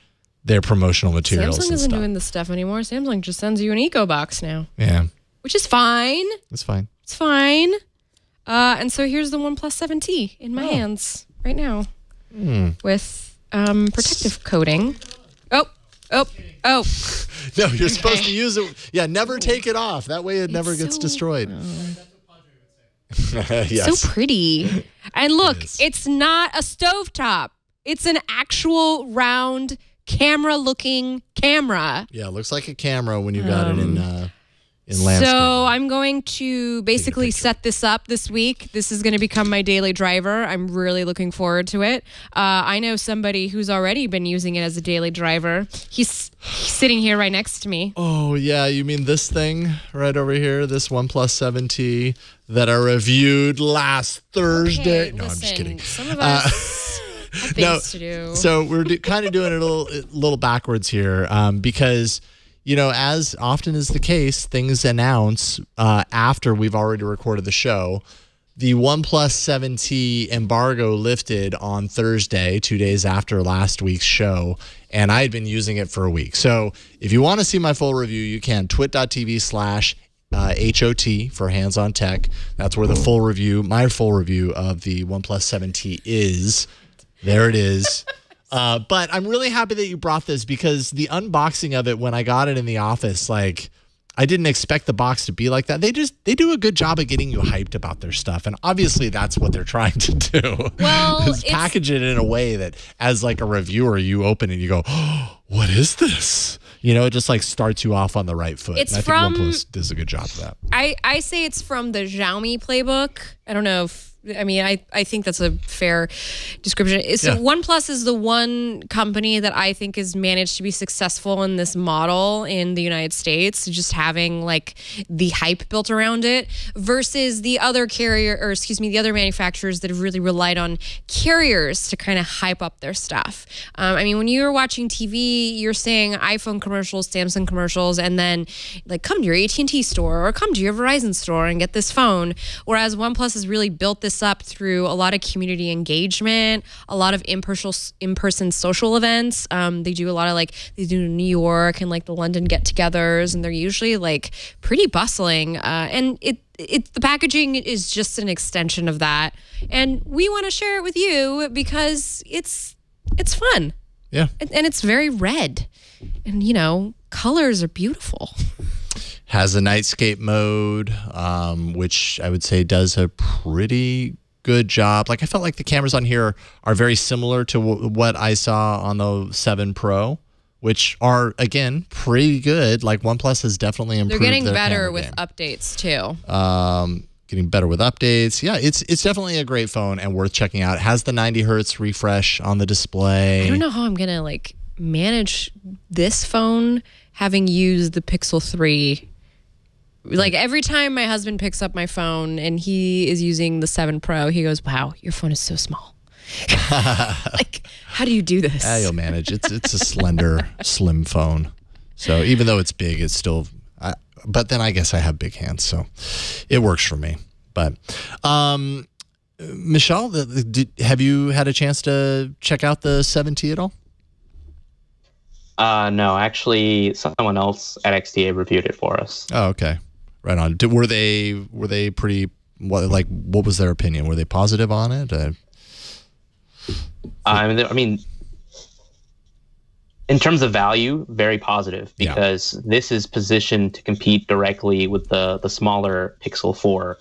their promotional materials. Samsung and isn't stuff. doing this stuff anymore. Samsung just sends you an Eco Box now. Yeah, which is fine. it's fine. It's fine. And so here's the OnePlus 7T in my hands right now with protective coating. Oh. No, you're supposed to use it. Yeah, never take it off. That way it never gets destroyed. Yes. So pretty. And look, it's not a stovetop. It's an actual round camera-looking camera. Yeah, it looks like a camera when you got it in landscape. So I'm going to basically set this up this week. This is going to become my daily driver. I'm really looking forward to it. I know somebody who's already been using it as a daily driver. He's sitting here right next to me. Oh, yeah. You mean this thing right over here, this OnePlus 7T that I reviewed last Thursday? Okay, no, I'm just kidding. Some of us have things to do. So we're kind of doing it a little backwards here because, you know, as often is the case, things announce after we've already recorded the show. The OnePlus 7T embargo lifted on Thursday, 2 days after last week's show, and I had been using it for a week. So if you want to see my full review, you can twit.tv/HOT for Hands on Tech. That's where the full review, my full review of the OnePlus 7T is. There it is. But I'm really happy that you brought this because the unboxing of it when I got it in the office, like, I didn't expect the box to be like that. They do a good job of getting you hyped about their stuff. And obviously that's what they're trying to do. Well, is package it in a way that as like a reviewer, you open it and you go, oh, what is this? You know, it just like starts you off on the right foot. It's and I think OnePlus does a good job of that. I say it's from the Xiaomi playbook. I don't know if, I think that's a fair description. So OnePlus is the one company that I think has managed to be successful in this model in the United States, just having like the hype built around it versus the other the other manufacturers that have really relied on carriers to kind of hype up their stuff. When you're watching TV, you're seeing iPhone commercials, Samsung commercials, and then like come to your AT&T store or come to your Verizon store and get this phone. Whereas OnePlus has really built this up through a lot of community engagement, a lot of in-person social events. They do a lot of they do New York and like the London get-togethers, and they're usually like pretty bustling. And the packaging is just an extension of that. And we want to share it with you because it's fun. Yeah. And it's very red. And, you know, colors are beautiful. Has a nightscape mode, which I would say does a pretty good job. Like I felt like the cameras on here are very similar to what I saw on the 7 Pro, which are, again, pretty good. Like OnePlus has definitely improved. They're getting their better camera with game. updates too. Getting better with updates. Yeah, it's definitely a great phone and worth checking out. It has the 90 hertz refresh on the display. I don't know how I'm gonna like manage this phone having used the Pixel 3. Like every time my husband picks up my phone and he is using the 7 Pro, he goes, "Wow, your phone is so small." Like, how do you do this? You'll manage. It's a slender, slim phone. So even though it's big, it's still. But then I guess I have big hands, so it works for me. But Mishaal, have you had a chance to check out the 7T at all? No, actually, someone else at XDA reviewed it for us. Oh, okay. Right on. Were they pretty? What was their opinion? Were they positive on it? In terms of value, very positive because this is positioned to compete directly with the smaller Pixel 4.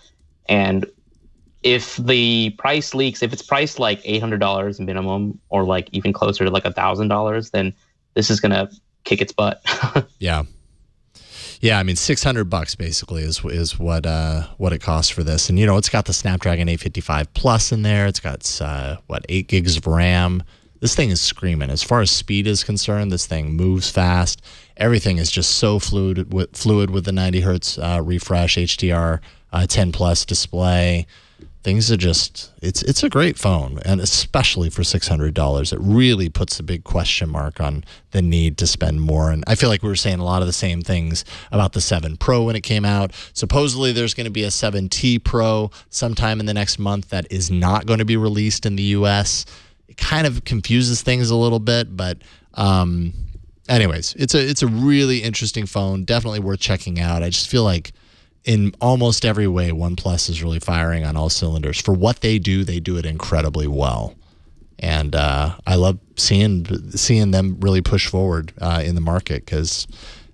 And if the price leaks, if it's priced like $800 minimum or like even closer to like $1,000, then this is going to kick its butt. Yeah. Yeah, I mean $600 basically is what it costs for this, and you know it's got the Snapdragon 855 Plus in there. It's got 8 gigs of RAM. This thing is screaming. As far as speed is concerned, this thing moves fast. Everything is just so fluid with the 90 hertz refresh, HDR 10 plus display. Things are just it's a great phone, and especially for $600, it really puts a big question mark on the need to spend more. And I feel like we were saying a lot of the same things about the 7 Pro when it came out. Supposedly there's going to be a 7T Pro sometime in the next month that is not going to be released in the US. It kind of confuses things a little bit, but anyways, it's a really interesting phone. Definitely worth checking out. I just feel like in almost every way, OnePlus is really firing on all cylinders. For what they do it incredibly well. And I love seeing them really push forward in the market, because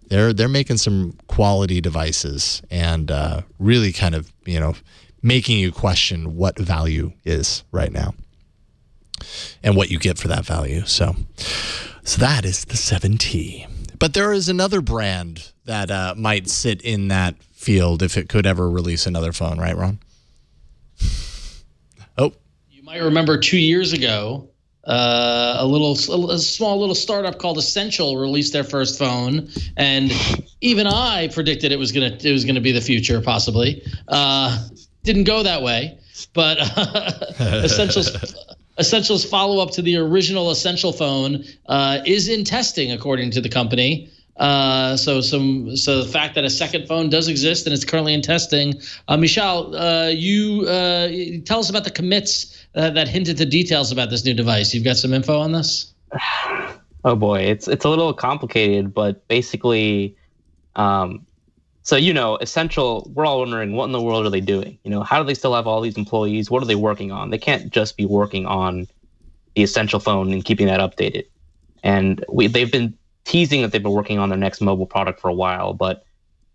they're making some quality devices and really kind of, making you question what value is right now and what you get for that value. So that is the 7T. But there is another brand that might sit in that field if it could ever release another phone, right, Ron? Oh, you might remember 2 years ago, a small little startup called Essential released their first phone, and even I predicted it was gonna be the future, possibly. Didn't go that way, but Essential's follow-up to the original Essential phone is in testing, according to the company. So the fact that a second phone does exist and it's currently in testing. Mishaal, you tell us about the commits that hint at the details about this new device. You've got some info on this? Oh boy, it's a little complicated, but basically, Essential, we're all wondering, what in the world are they doing? How do they still have all these employees? What are they working on? They can't just be working on the Essential phone and keeping that updated. And they've been teasing that they've been working on their next mobile product for a while, but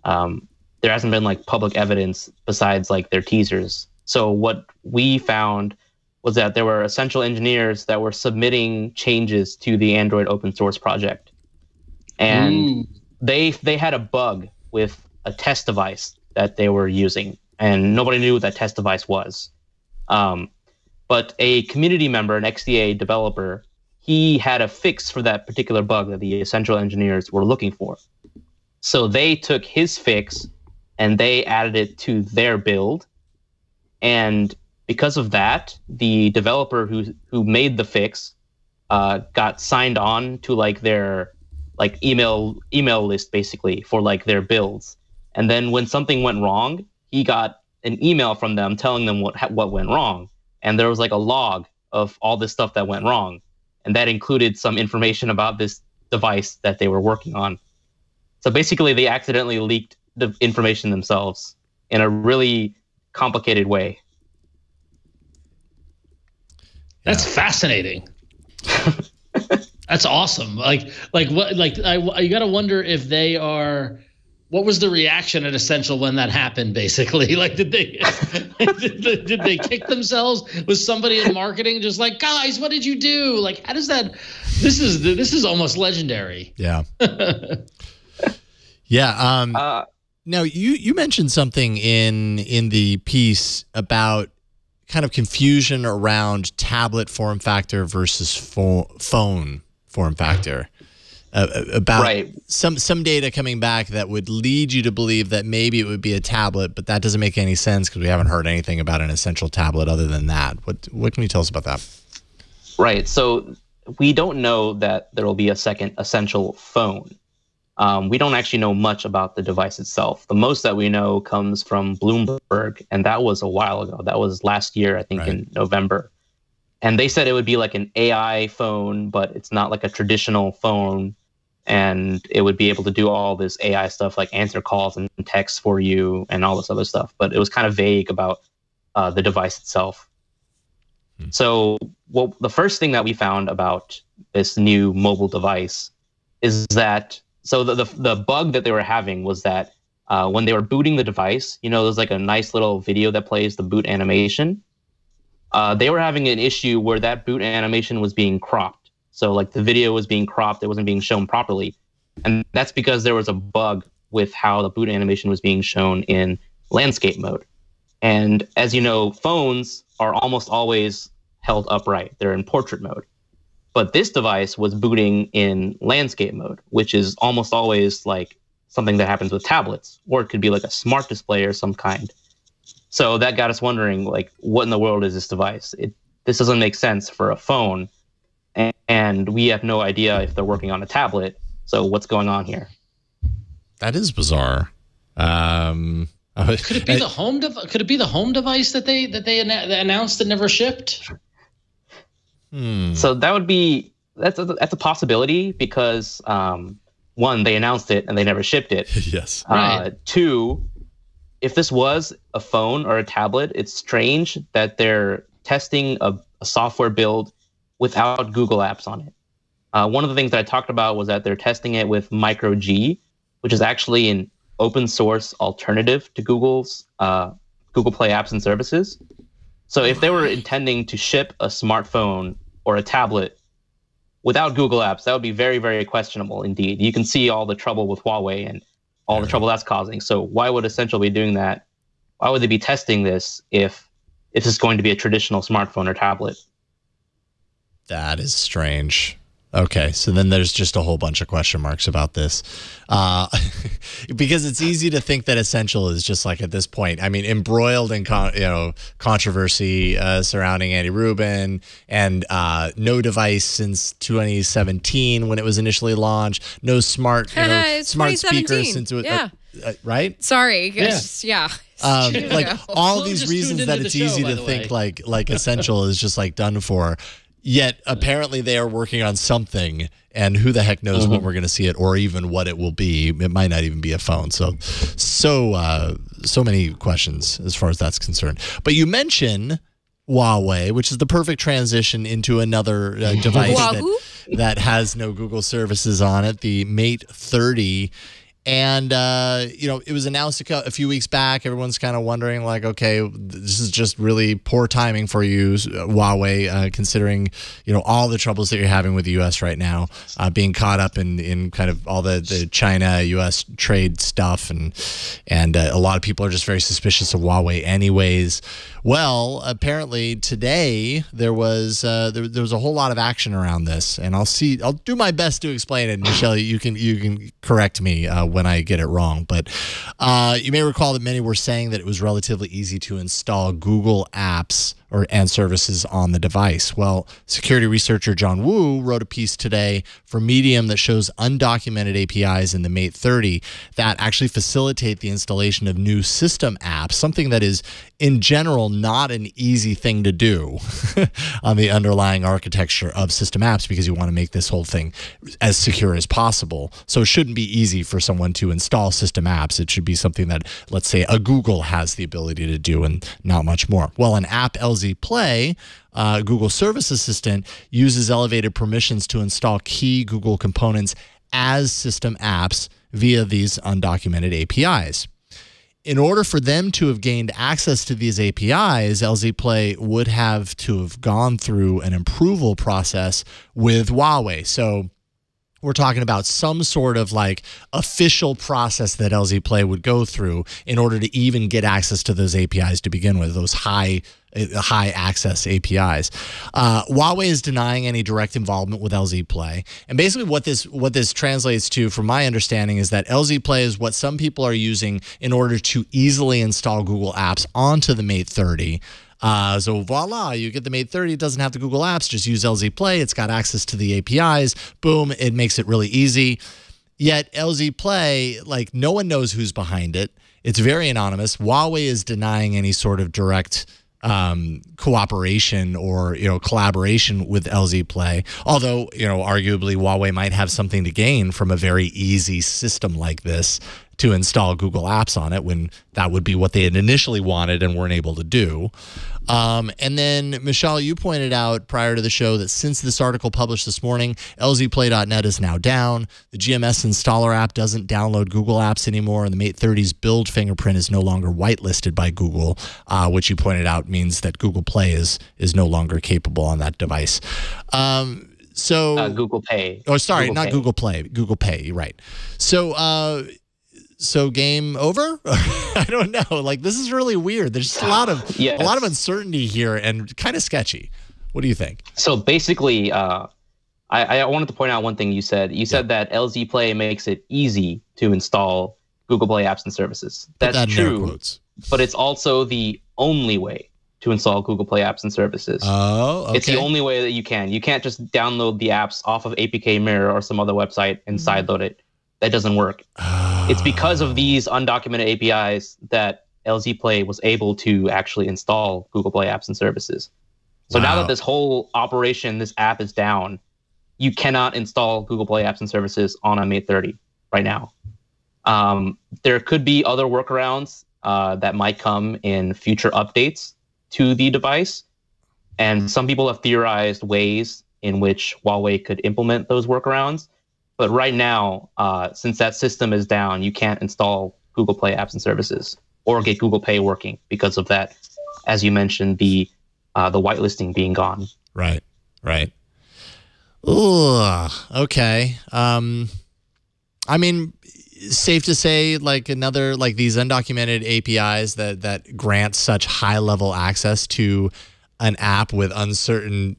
there hasn't been like public evidence besides like their teasers. So what we found was that there were Essential engineers that were submitting changes to the Android open source project, and they had a bug with a test device that they were using, and nobody knew what that test device was. But a community member, an XDA developer, he had a fix for that particular bug that the Essential engineers were looking for. So they took his fix and they added it to their build. And because of that, the developer who made the fix got signed on to like their like email list, basically, for like their builds. And then when something went wrong, he got an email from them telling them what went wrong. And there was like a log of all this stuff that went wrong. And that included some information about this device that they were working on. So basically, they accidentally leaked the information themselves in a really complicated way. That's fascinating. That's awesome. You got to wonder if they are. What was the reaction at Essential when that happened? Basically, like, did they did they kick themselves? Was somebody in marketing just like, guys, what did you do? Like, how does that? This is almost legendary. Yeah. Yeah. Now you mentioned something in the piece about kind of confusion around tablet form factor versus phone form factor. About some data coming back that would lead you to believe that maybe it would be a tablet, but that doesn't make any sense because we haven't heard anything about an Essential tablet other than that. What can you tell us about that? Right. So we don't know that there will be a second Essential phone. We don't actually know much about the device itself. The most that we know comes from Bloomberg, and that was a while ago. That was last year, I think, in November. And they said it would be like an AI phone, but it's not like a traditional phone. And it would be able to do all this AI stuff, like answer calls and texts for you and all this other stuff. But it was kind of vague about the device itself. So the first thing that we found about this new mobile device is that, so the bug that they were having was that when they were booting the device, there's like a nice little video that plays the boot animation. They were having an issue where that boot animation was being cropped. So like the video was being cropped, it wasn't being shown properly. And that's because there was a bug with how the boot animation was being shown in landscape mode. And as you know, phones are almost always held upright. They're in portrait mode. But this device was booting in landscape mode, which is almost always like something that happens with tablets, or it could be like a smart display or some kind. So that got us wondering, like, what in the world is this device? This doesn't make sense for a phone. And we have no idea if they're working on a tablet. So what's going on here? That is bizarre. Could it be the home? Could it be the home device that they announced and never shipped? So that would be that's a possibility because one, they announced it and they never shipped it. Yes. Right. Two, if this was a phone or a tablet, it's strange that they're testing a software build without Google Apps on it. One of the things that I talked about was that they're testing it with Micro G, which is actually an open source alternative to Google's Google Play apps and services. So if they were intending to ship a smartphone or a tablet without Google Apps, that would be very, very questionable indeed. You can see all the trouble with Huawei and all the trouble that's causing. So why would Essential be doing that? Why would they be testing this if this is going to be a traditional smartphone or tablet? That is strange. Okay, so then there's just a whole bunch of question marks about this, because it's easy to think that Essential is just like at this point, I mean, embroiled in controversy surrounding Andy Rubin and no device since 2017 when it was initially launched, no smart smart speakers since it was, right? Sorry, Yeah. Like all Flo these just reasons tuned that into it's the show, easy by to the think way. like Essential is just like done for. Yet apparently they are working on something, and who the heck knows when we're going to see it, or even what it will be. It might not even be a phone. So many questions as far as that's concerned. But you mention Huawei, which is the perfect transition into another device that has no Google services on it, the Mate 30. And, it was announced a few weeks back. Everyone's kind of wondering, like, okay, this is just really poor timing for you, Huawei, considering, all the troubles that you're having with the U.S. right now, being caught up in kind of all the China-U.S. trade stuff. And a lot of people are just very suspicious of Huawei anyways. Well, apparently today there was a whole lot of action around this, and I'll do my best to explain it. Mishaal, you can correct me when I get it wrong, but you may recall that many were saying that it was relatively easy to install Google apps and services on the device. Well, security researcher John Wu wrote a piece today for Medium that shows undocumented APIs in the Mate 30 that actually facilitate the installation of new system apps, something that is in general not an easy thing to do on the underlying architecture of system apps, because you want to make this whole thing as secure as possible. So it shouldn't be easy for someone to install system apps. It should be something that, let's say, a Google has the ability to do and not much more. Well, an app LZ Play, Google Service Assistant, uses elevated permissions to install key Google components as system apps via these undocumented APIs. In order for them to have gained access to these APIs, LZ Play would have to have gone through an approval process with Huawei. So we're talking about some sort of like official process that LZ Play would go through in order to even get access to those APIs to begin with, those high access APIs. Huawei is denying any direct involvement with LZ Play. And basically what this translates to, from my understanding, is that LZ Play is what some people are using in order to easily install Google apps onto the Mate 30. So voila, you get the Mate 30. It doesn't have the Google apps. Just use LZ Play. It's got access to the APIs. Boom, it makes it really easy. Yet LZ Play, like, no one knows who's behind it. It's very anonymous. Huawei is denying any sort of direct cooperation or collaboration with LZ Play. Although arguably Huawei might have something to gain from a very easy system like this to install Google Apps on it, when that would be what they had initially wanted and weren't able to do. And then, Mishaal, you pointed out prior to the show that since this article published this morning, lzplay.net is now down. The GMS installer app doesn't download Google Apps anymore, and the Mate 30's build fingerprint is no longer whitelisted by Google, which you pointed out means that Google Play is no longer capable on that device. Google Pay. Oh, sorry, Google not Pay. Google Play. Google Pay, you're right. So game over? I don't know. Like, this is really weird. There's just a lot of uncertainty here and kind of sketchy. What do you think? So basically, I wanted to point out one thing you said. You said that LZ Play makes it easy to install Google Play apps and services. That's that in air true, quotes. but it's also the only way to install Google Play apps and services. Oh, okay. It's the only way that you can. You can't just download the apps off of APK Mirror or some other website and sideload it. That doesn't work. It's because of these undocumented APIs that LZ Play was able to actually install Google Play apps and services. So now that this whole operation, this app is down, you cannot install Google Play apps and services on a Mate 30 right now. There could be other workarounds that might come in future updates to the device. And some people have theorized ways in which Huawei could implement those workarounds. But right now, since that system is down, you can't install Google Play apps and services or get Google Pay working because of that, as you mentioned, the whitelisting being gone. Right. Ooh, okay. I mean, safe to say, like these undocumented APIs that grant such high level access to an app with uncertain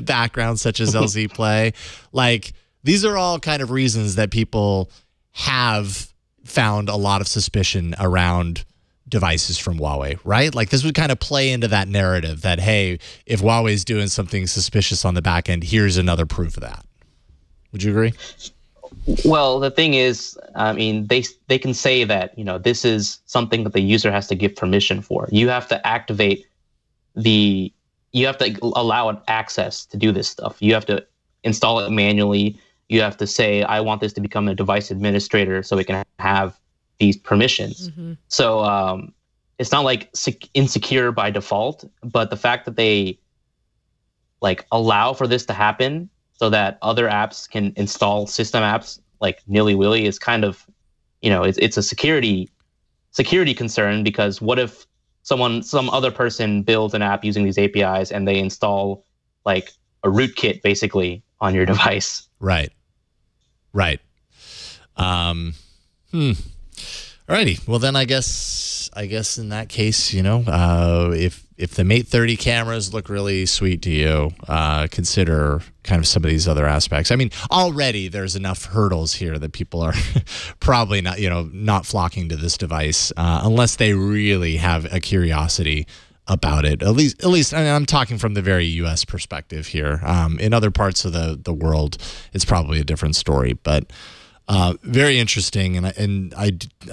background, such as LZ Play, like these are all kind of reasons that people have found a lot of suspicion around devices from Huawei, right? Like this would kind of play into that narrative that, hey, if Huawei's doing something suspicious on the back end, here's another proof of that. Would you agree? Well, the thing is, I mean, they can say that, this is something that the user has to give permission for. You have to activate you have to allow it access to do this stuff. You have to install it manually. You have to say, I want this to become a device administrator so it can have these permissions. Mm-hmm. So it's not like insecure by default, but the fact that they like allow for this to happen so that other apps can install system apps like nilly-willy is kind of, it's a security concern, because what if some other person builds an app using these APIs and they install like a rootkit basically on your device? Right. Alrighty. Well, then I guess in that case, if the Mate 30 cameras look really sweet to you, consider kind of some of these other aspects. I mean, already there's enough hurdles here that people are probably not flocking to this device unless they really have a curiosity about it. At least, I mean, I'm talking from the very U.S. perspective here. In other parts of the world, it's probably a different story, but. Very interesting, and I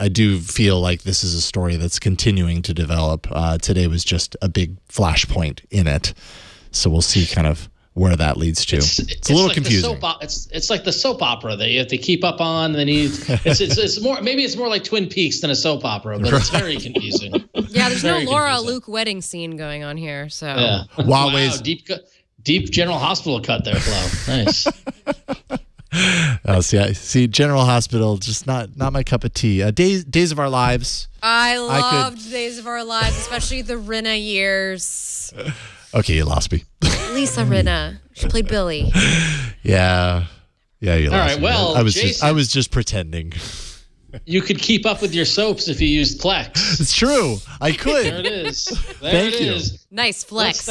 do feel like this is a story that's continuing to develop. Today was just a big flashpoint in it, so we'll see kind of where that leads to. It's a little like confusing. It's like the soap opera that you have to keep up on. And it's more, maybe it's more like Twin Peaks than a soap opera, but it's very confusing. Yeah, there's no Laura Luke wedding scene going on here. So yeah. Wow, deep General Hospital cut there, Flo. Nice. See, General Hospital, just not my cup of tea. Days of Our Lives. I loved Days of Our Lives, especially the Rinna years. Okay, you lost me. Lisa Rinna. She played Billy. Yeah, you lost me. All right, well, I was just pretending. You could keep up with your soaps if you used Plex. It's true. I could. There it is. Thank you. Nice flex.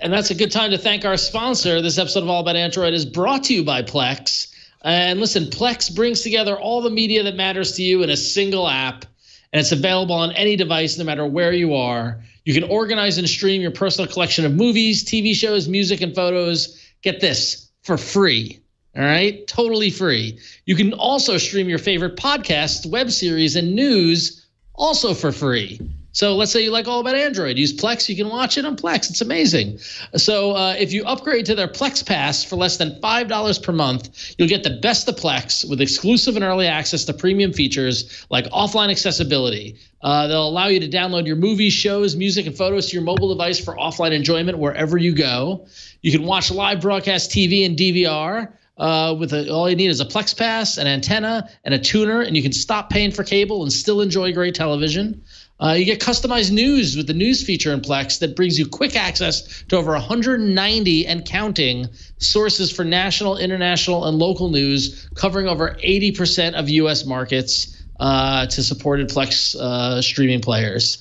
And that's a good time to thank our sponsor. This episode of All About Android is brought to you by Plex. And listen, Plex brings together all the media that matters to you in a single app, and it's available on any device, no matter where you are. You can organize and stream your personal collection of movies, TV shows, music, and photos. Get this, for free. All right? Totally free. You can also stream your favorite podcasts, web series, and news also for free. So let's say you like All About Android. Use Plex. You can watch it on Plex. It's amazing. So if you upgrade to their Plex Pass for less than $5 per month, you'll get the best of Plex with exclusive and early access to premium features like offline accessibility. They'll allow you to download your movies, shows, music, and photos to your mobile device for offline enjoyment wherever you go. You can watch live broadcast TV and DVR. All you need is a Plex Pass, an antenna, and a tuner, and you can stop paying for cable and still enjoy great television. You get customized news with the news feature in Plex that brings you quick access to over 190 and counting sources for national, international, and local news, covering over 80% of U.S. markets to supported Plex streaming players.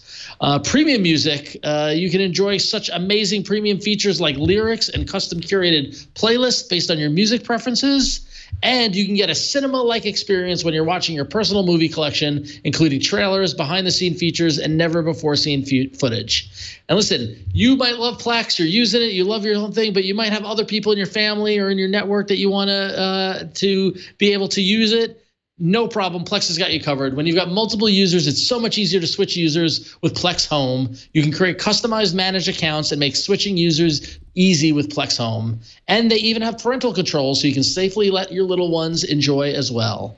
Premium music, you can enjoy such amazing premium features like lyrics and custom curated playlists based on your music preferences. And you can get a cinema-like experience when you're watching your personal movie collection, including trailers, behind-the-scene features, and never-before-seen footage. And listen, you might love Plex, you're using it, you love your own thing, but you might have other people in your family or in your network that you want to be able to use it. No problem. Plex has got you covered. When you've got multiple users, it's so much easier to switch users with Plex Home. You can create customized managed accounts and make switching users easy with Plex Home. And they even have parental control, so you can safely let your little ones enjoy as well.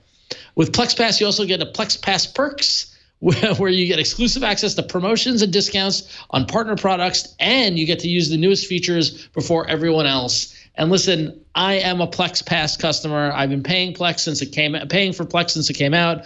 With Plex Pass, you also get a Plex Pass Perks, where you get exclusive access to promotions and discounts on partner products, and you get to use the newest features before everyone else. And listen, I am a Plex Pass customer. I've been paying for Plex since it came out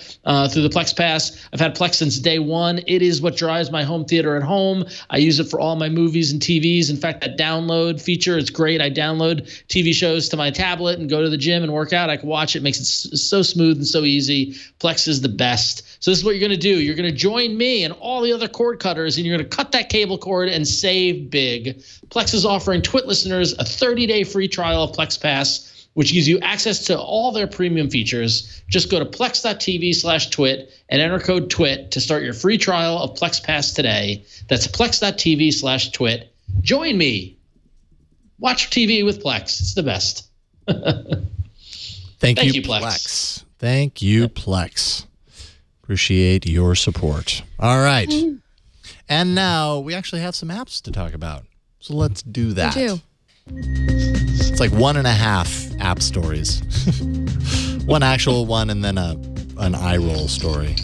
through the Plex Pass. I've had Plex since day one. It is what drives my home theater at home. I use it for all my movies and TVs. In fact, that download feature, it's great. I download TV shows to my tablet and go to the gym and work out. I can watch it. It makes it so smooth and so easy. Plex is the best. So this is what you're going to do. You're going to join me and all the other cord cutters, and you're going to cut that cable cord and save big. Plex is offering Twit listeners a 30-day free trial of Plex Pass, which gives you access to all their premium features. Just go to plex.tv/twit and enter code TWIT to start your free trial of Plex Pass today. That's plex.tv/twit. Join me. Watch TV with Plex. It's the best. Thank you, Plex. Thank you, Plex. Appreciate your support. All right. And now we actually have some apps to talk about. So let's do that. We do. It's like 1.5 app stories. One actual one and then an eye roll story.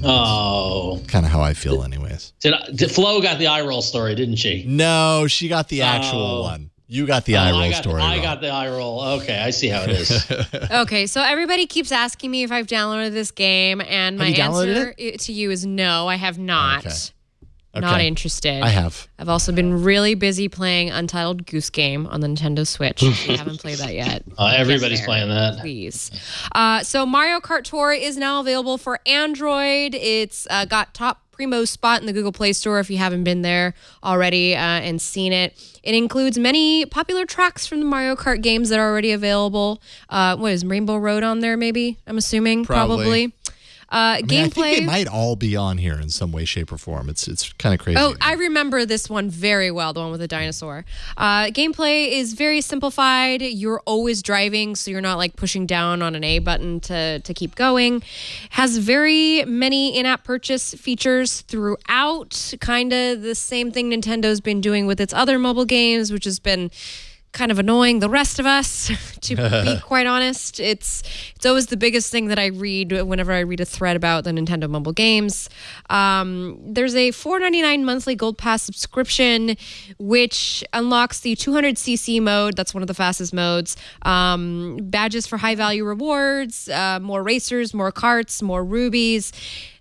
Oh. Kind of how I feel anyways. Did Flo got the eye roll story, didn't she? No, she got the actual one. You got the eye roll story. I got the eye roll. Okay, I see how it is. Okay, so everybody keeps asking me if I've downloaded this game, and my answer to you is no, I have not. Okay. Not interested. I have. I've also been really busy playing Untitled Goose Game on the Nintendo Switch. If you haven't played that yet. Everybody's playing that. Please. So Mario Kart Tour is now available for Android. It's got top primo spot in the Google Play Store if you haven't been there already and seen it. It includes many popular tracks from the Mario Kart games that are already available. What is Rainbow Road on there, maybe? I'm assuming. Probably. Gameplay. I think they might all be on here in some way, shape, or form. It's kind of crazy. Oh, I remember this one very well, the one with the dinosaur. Gameplay is very simplified. You're always driving, so you're not like pushing down on an A button to keep going. Has very many in-app purchase features throughout. Kind of the same thing Nintendo's been doing with its other mobile games, which has been kind of annoying the rest of us, to be quite honest. It's always the biggest thing that I read whenever I read a thread about the Nintendo mobile games. There's a $4.99 monthly Gold Pass subscription, which unlocks the 200cc mode. That's one of the fastest modes. Badges for high-value rewards, more racers, more karts, more rubies.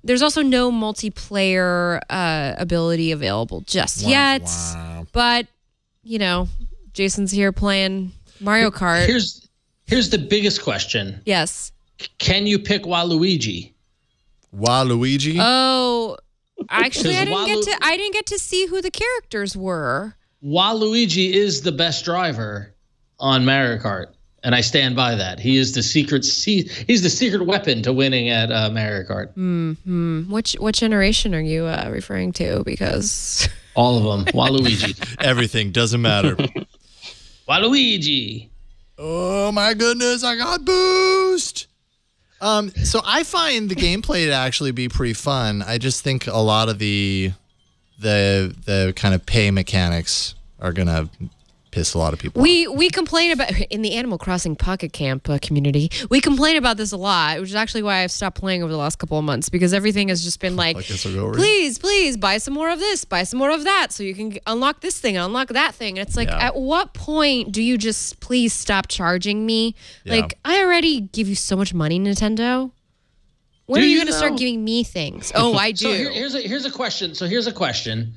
There's also no multiplayer ability available just yet. Wow. But, you know, Jason's here playing Mario Kart. Here's the biggest question. Yes. Can you pick Waluigi? Waluigi? Oh, actually, I didn't get to see who the characters were. Waluigi is the best driver on Mario Kart, and I stand by that. He is the secret. He's the secret weapon to winning at Mario Kart. Mm-hmm. What generation are you referring to? Because all of them. Waluigi. Everything doesn't matter. Waluigi. Oh my goodness, I got boost. So I find the gameplay to actually be pretty fun. I just think a lot of the kind of pay mechanics are gonna piss a lot of people off. We complain about, in the Animal Crossing Pocket Camp community, we complain about this a lot, which is actually why I've stopped playing over the last couple of months, because everything has just been like please buy some more of this, buy some more of that, so you can unlock this thing, unlock that thing. And it's like, at what point do you just please stop charging me? Yeah. Like, I already give you so much money, Nintendo. When are you going to start giving me things? Oh, I do. So here's a question.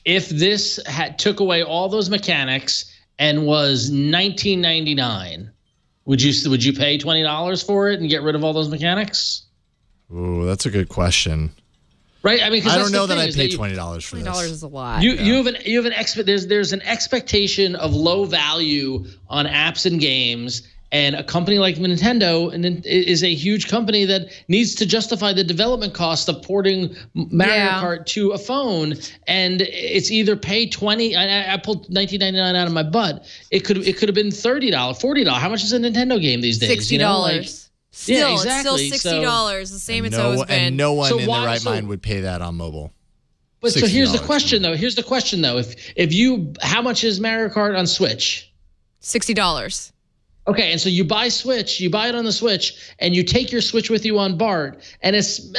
If this took away all those mechanics and was $19.99, would you pay $20 for it and get rid of all those mechanics? Ooh, that's a good question. Right? I mean, I don't know that I'd pay $20 for this. $20 is a lot. There's an expectation of low value on apps and games. And a company like Nintendo is a huge company that needs to justify the development cost of porting Mario Kart to a phone. And it's either pay $20. I pulled $19.99 out of my butt. It could have been $30, $40. How much is a Nintendo game these days? $60. You know, Still, exactly. It's still $60. The same it's always been. And no one in their right mind would pay that on mobile. But so here's the $60 question though. Here's the question though. If you, how much is Mario Kart on Switch? $60. Okay, and so you buy Switch, you buy it on the Switch, and you take your Switch with you on BART, and it's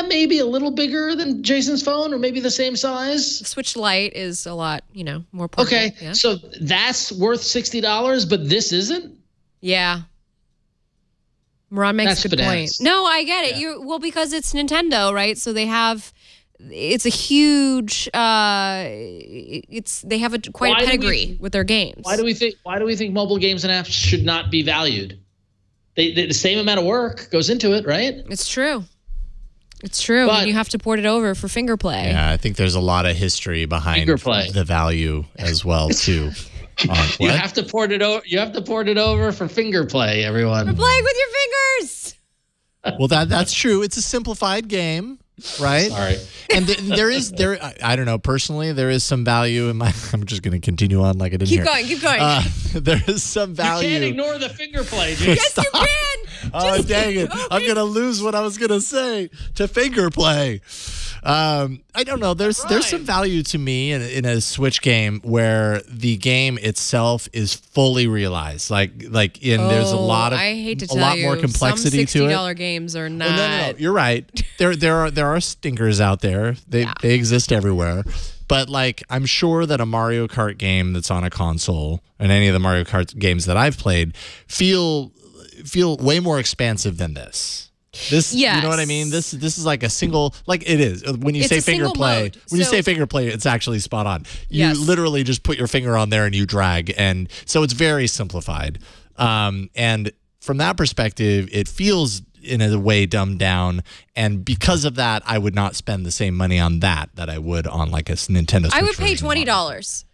maybe a little bigger than Jason's phone, or maybe the same size. The Switch Lite is a lot, more portable. Okay, yeah. so that's worth $60, but this isn't? Yeah. Ron makes That's a good bananas. point. No, I get it. Yeah. Because it's Nintendo, right? So they have, it's a huge, they have quite a pedigree with their games. Why do we think mobile games and apps should not be valued? The same amount of work goes into it, right? It's true. It's true. But- and you have to port it over for finger play. Yeah, I think there's a lot of history behind Fingerplay. the value as well too. You have to port it over. You have to port it over for finger play, everyone. You're playing with your fingers. Well, that's true. It's a simplified game, right? Sorry. And I don't know, personally, there is some value in my, I'm just going to continue on like I didn't hear. Keep going. There is some value. You can't ignore the finger play, dude. Yes, you can. Oh, Just dang keep it. I'm going. going to lose what I was going to say to finger play. I don't know. There's some value to me in a Switch game where the game itself is fully realized. There's a lot of I hate to a tell lot you, more complexity some to it. $60 games are not. No. You're right. There are stinkers out there. They exist everywhere. But I'm sure that a Mario Kart game that's on a console and any of the Mario Kart games that I've played feel way more expansive than this. Yes. You know what I mean? This is like a single, it is. When you It's say a finger single play, mode. when you So- say finger play, it's actually spot on. You Yes. literally just put your finger on there and you drag, and so it's very simplified. And from that perspective, it feels in a way dumbed down, and because of that, I would not spend the same money on that I would on like a Nintendo Switch I would pay version of Mario. $20.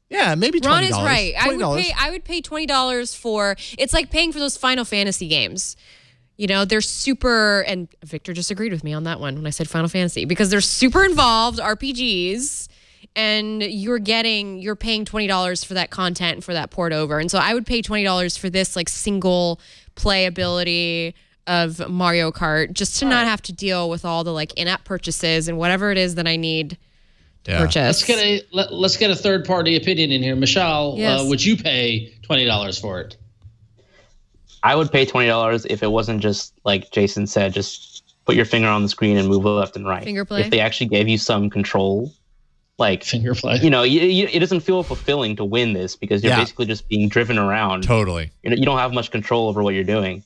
Yeah, maybe $20. Ron is right. $20. I would pay $20 for. It's like paying for those Final Fantasy games. They're super, and Victor just agreed with me on that one when I said Final Fantasy, because they're super involved RPGs, and you're paying $20 for that content, for that port over. And so I would pay $20 for this single playability of Mario Kart, just to not have to deal with all the in-app purchases and whatever it is that I need to purchase. Let's get a third party opinion in here. Mishaal, Yes. would you pay $20 for it? I would pay $20 if it wasn't just like Jason said, just put your finger on the screen and move left and right. Finger play? If they actually gave you some control, Finger play. it doesn't feel fulfilling to win this because you're basically just being driven around. Totally. You don't have much control over what you're doing.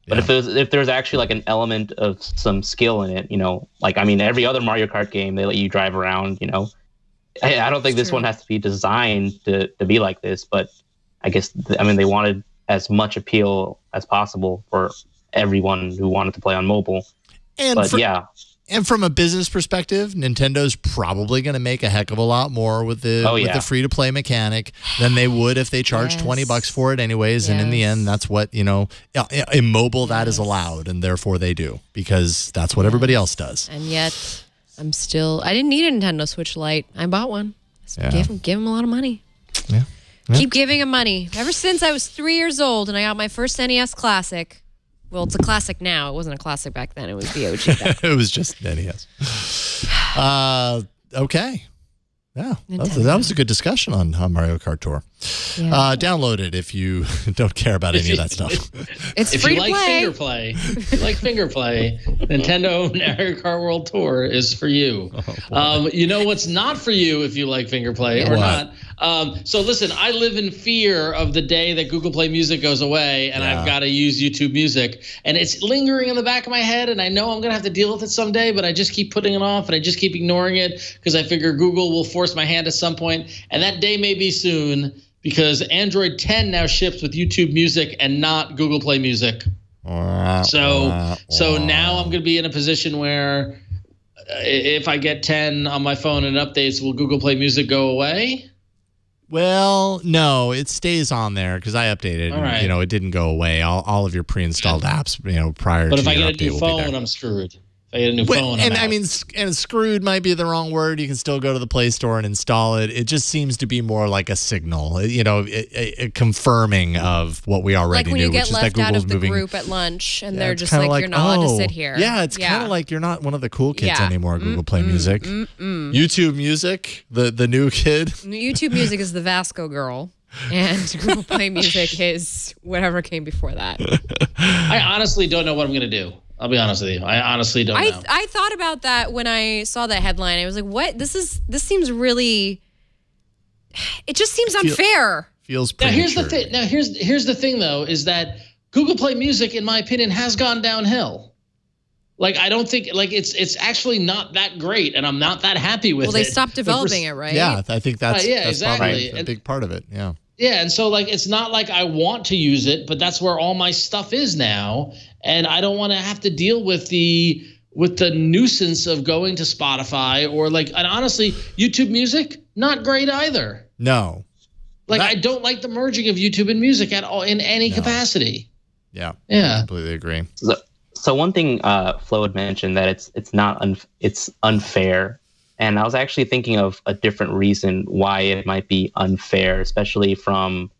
But if there's actually an element of some skill in it, every other Mario Kart game, they let you drive around, I don't think this one has to be designed to be like this, but I guess, they wanted as much appeal as possible for everyone who wanted to play on mobile. And from a business perspective, Nintendo's probably going to make a heck of a lot more with the free-to-play mechanic than they would if they charged $20 for it anyways. And in the end, that's what, in mobile, that is allowed, and therefore they do, because that's what everybody else does. And yet, I didn't need a Nintendo Switch Lite. I bought one. Give him a lot of money. Yeah. Keep giving him money. Ever since I was 3 years old and I got my first NES Classic. Well, it's a classic now. It wasn't a classic back then. It was the OG back then. It was just NES. Okay. Yeah, that was a good discussion on Mario Kart Tour. Yeah. Download it if you don't care about any of that stuff. It's If free you to like play. finger play, Nintendo Mario Kart World Tour is for you. You know what's not for you if you like finger play or not? So listen, I live in fear of the day that Google Play Music goes away and I've got to use YouTube Music. And it's lingering in the back of my head, and I know I'm going to have to deal with it someday, but I just keep putting it off and I just keep ignoring it because I figure Google will force my hand at some point. And that day may be soon, because Android 10 now ships with YouTube Music and not Google Play Music. So now I'm going to be in a position where if I get 10 on my phone and updates, will Google Play Music go away? Well, no, it stays on there because I updated. All right. It didn't go away. All of your pre-installed apps, prior But to if I your get a update new will be phone, there. I'm screwed. If I get a new phone, and I'm I mean, out. and screwed might be the wrong word. You can still go to the Play Store and install it. It just seems to be more like a signal, you know, a confirming of what we already Like when knew, you get which is that left out Google's of the moving. group at lunch and Yeah, they're it's just kinda like, you're not allowed to oh, sit here. Yeah, it's kind of like you're not one of the cool kids Yeah. anymore. Google Play Music, YouTube Music, the new kid. YouTube Music is the Vasco girl, and Google Play Music is whatever came before that. I honestly don't know what I'm going to do. I'll be honest with you. I honestly don't know. I thought about that when I saw that headline. I was like, what? This seems really, it just seems unfair. Feels Now premature. here's the thing. Now here's the thing though, is that Google Play Music, in my opinion, has gone downhill. Like I don't think it's actually not that great, and I'm not that happy with it. Well, they stopped developing it, right? Yeah, I think that's exactly. probably a big part of it. Yeah. Yeah, and so like it's not like I want to use it, but that's where all my stuff is now, and I don't want to have to deal with the nuisance of going to Spotify or like, and honestly, YouTube Music not great either. No. Like I don't like the merging of YouTube and music at all in any capacity. Yeah. Yeah. I completely agree. So one thing Flo had mentioned that it's unfair, and I was actually thinking of a different reason why it might be unfair, especially from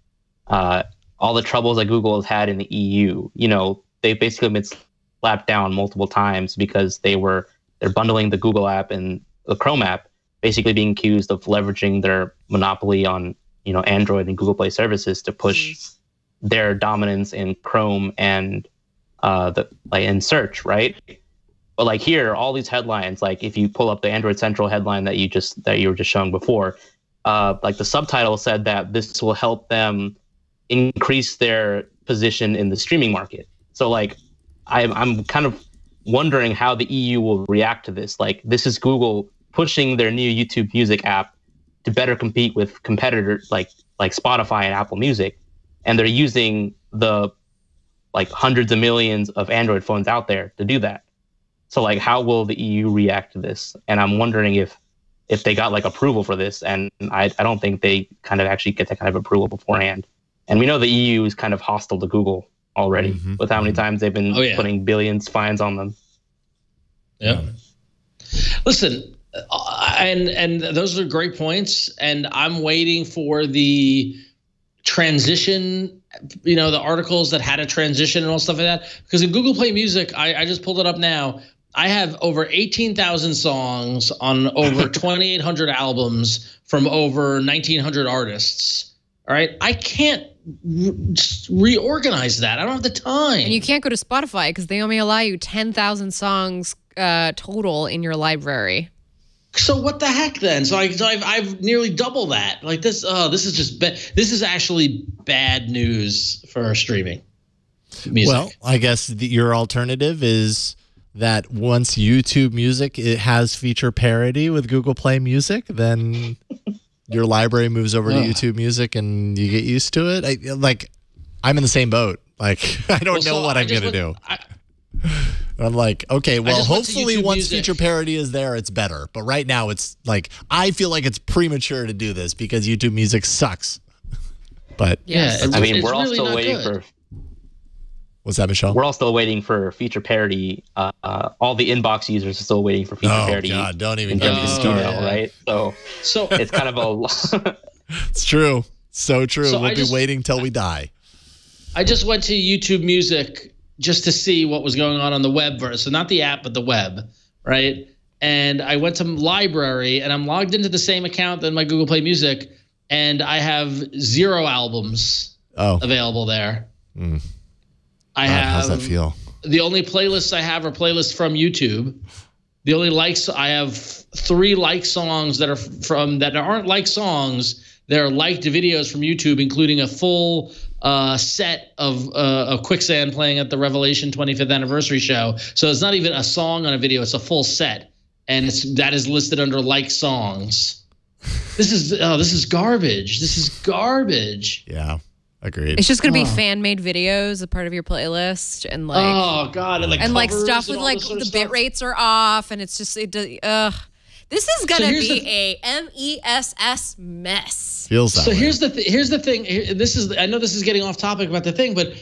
all the troubles that Google has had in the EU. You know, they've basically been slapped down multiple times because they're bundling the Google app and the Chrome app, basically being accused of leveraging their monopoly on, you know, Android and Google Play services to push their dominance in Chrome and in search, right? But like here, all these headlines, like if you pull up the Android Central headline that you were just showing before, like the subtitle said that this will help them increase their position in the streaming market. So like I'm kind of wondering how the EU will react to this. Like this is Google pushing their new YouTube Music app to better compete with competitors like Spotify and Apple Music, and they're using the like hundreds of millions of Android phones out there to do that. So like, how will the EU react to this? And I'm wondering if they got like approval for this, and I don't think they kind of actually get that kind of approval beforehand. And we know the EU is kind of hostile to Google already with how many times they've been putting billions fines on them. Yeah. Listen, and those are great points, and I'm waiting for the transition, you know, the articles that had a transition and all stuff like that. Because in Google Play Music, I just pulled it up now. I have over 18,000 songs on over 2,800 albums from over 1,900 artists. All right. I can't reorganize that. I don't have the time. And you can't go to Spotify because they only allow you 10,000 songs total in your library. So what the heck then? So I've nearly double that. Like this. This is just this is actually bad news for streaming music. Well, I guess your alternative is that once YouTube Music has feature parity with Google Play Music, then your library moves over to YouTube Music and you get used to it. I'm in the same boat. Like I don't know what I'm gonna do. I'm like, okay, well, hopefully once feature parity is there, it's better. But right now, it's like, I feel like it's premature to do this because YouTube Music sucks. But yeah, I mean, we're all really still waiting for. What's that, Mishaal? We're all still waiting for feature parity. All the inbox users are still waiting for feature parity. Oh God, don't even get me started. Right? So it's kind of a. It's true. So true. So we'll be waiting till we die. I just went to YouTube Music just to see what was going on the web version. So not the app, but the web, right? And I went to library, and I'm logged into the same account than my Google Play Music, and I have 0 albums available there. How's that feel? The only playlists I have are playlists from YouTube. The only likes I have 3 like songs that are that aren't like songs. They're liked videos from YouTube, including a full set of Quicksand playing at the Revelation 25th anniversary show. So it's not even a song on a video; it's a full set, and that is listed under like songs. This is garbage. This is garbage. Yeah, agreed. It's just gonna be fan-made videos, a part of your playlist, and like oh god, and like stuff with like the bit rates are off, and it's just this is gonna be a mess. Feels that way. Here's the thing. I know this is getting off topic about the thing, but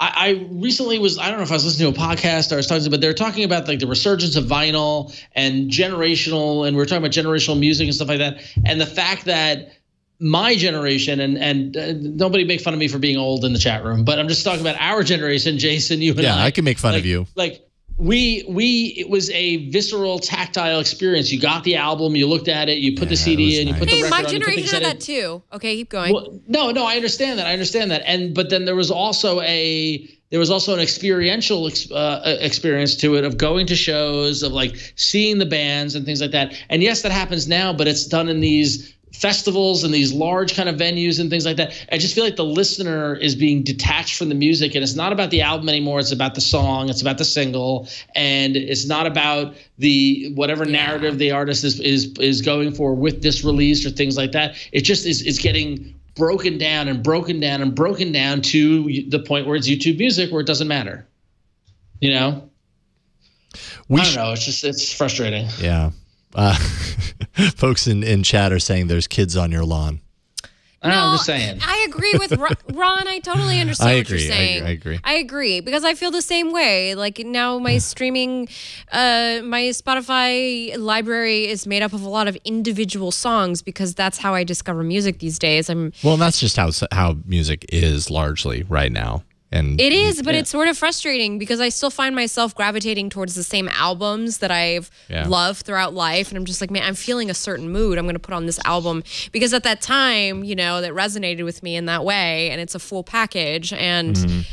I recently was, I don't know if I was listening to a podcast or I was talking, but they're talking about like the resurgence of vinyl and generational, and we're talking about generational music and stuff like that. And the fact that my generation, and nobody make fun of me for being old in the chat room, but I'm just talking about our generation, Jason, you and I. Yeah, I can make fun of you. Like, it was a visceral, tactile experience. You got the album, you looked at it, you put the CD in, you put the record on. Hey, my generation had that too. Okay, keep going. Well, no, I understand that. But then there was also an experiential experience to it of going to shows, of like seeing the bands and things like that. And yes, that happens now, but it's done in these festivals and these large kind of venues and things like that. I just feel like the listener is being detached from the music, and it's not about the album anymore. It's about the song. It's about the single, and it's not about the whatever narrative the artist is going for with this release or things like that. It just is getting broken down to the point where it's YouTube Music, where it doesn't matter. You know? I don't know. It's frustrating. Yeah. Folks in chat are saying there's kids on your lawn. I'm just saying. I agree with Ron. I totally understand what you're saying. I agree because I feel the same way. Like now my streaming, my Spotify library is made up of a lot of individual songs because that's how I discover music these days. Well, and that's just how music is largely right now. And it is, but it's sort of frustrating because I still find myself gravitating towards the same albums that I've loved throughout life. And I'm just like, man, I'm feeling a certain mood. I'm going to put on this album because at that time, you know, that resonated with me in that way. And it's a full package. And you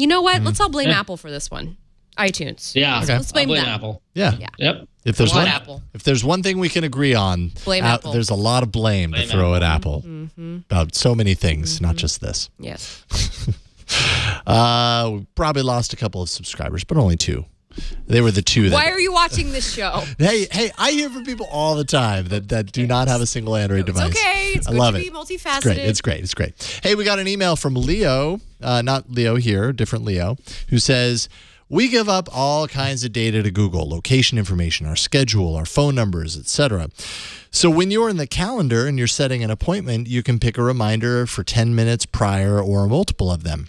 know what? Let's all blame Apple for this one. iTunes. Yeah. Okay. Let's blame them. Apple. Yeah. Yep. If there's one thing we can agree on, blame Apple. There's a lot of blame to throw at Apple about so many things, not just this. Yes. We probably lost a couple of subscribers, but only 2. They were the 2 that... Why are you watching this show? Hey, I hear from people all the time that do not have a single Android device. Okay, it's good to be multifaceted. It's great. Hey, we got an email from Leo, not Leo here, different Leo, who says... We give up all kinds of data to Google, location information, our schedule, our phone numbers, etc. So when you're in the calendar and you're setting an appointment, you can pick a reminder for 10 minutes prior or a multiple of them.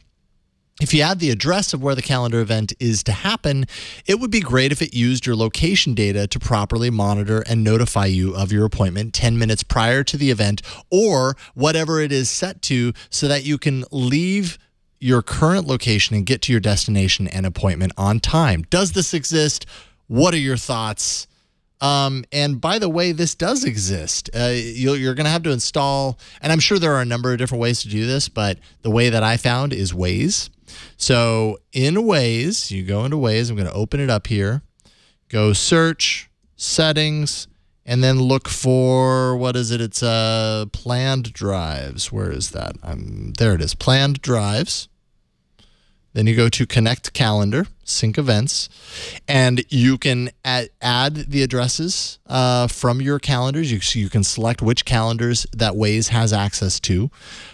If you add the address of where the calendar event is to happen, it would be great if it used your location data to properly monitor and notify you of your appointment 10 minutes prior to the event or whatever it is set to so that you can leave your current location and get to your destination and appointment on time. Does this exist? What are your thoughts? And by the way, this does exist. You're going to have to install, and I'm sure there are a number of different ways to do this, but the way that I found is Waze. So in Waze, you go into Waze. I'm going to open it up here. Go search, settings, and then look for, what is it? It's planned drives. Where is that? There it is, planned drives. Then you go to connect calendar, sync events, and you can add the addresses from your calendars. You can select which calendars that Waze has access to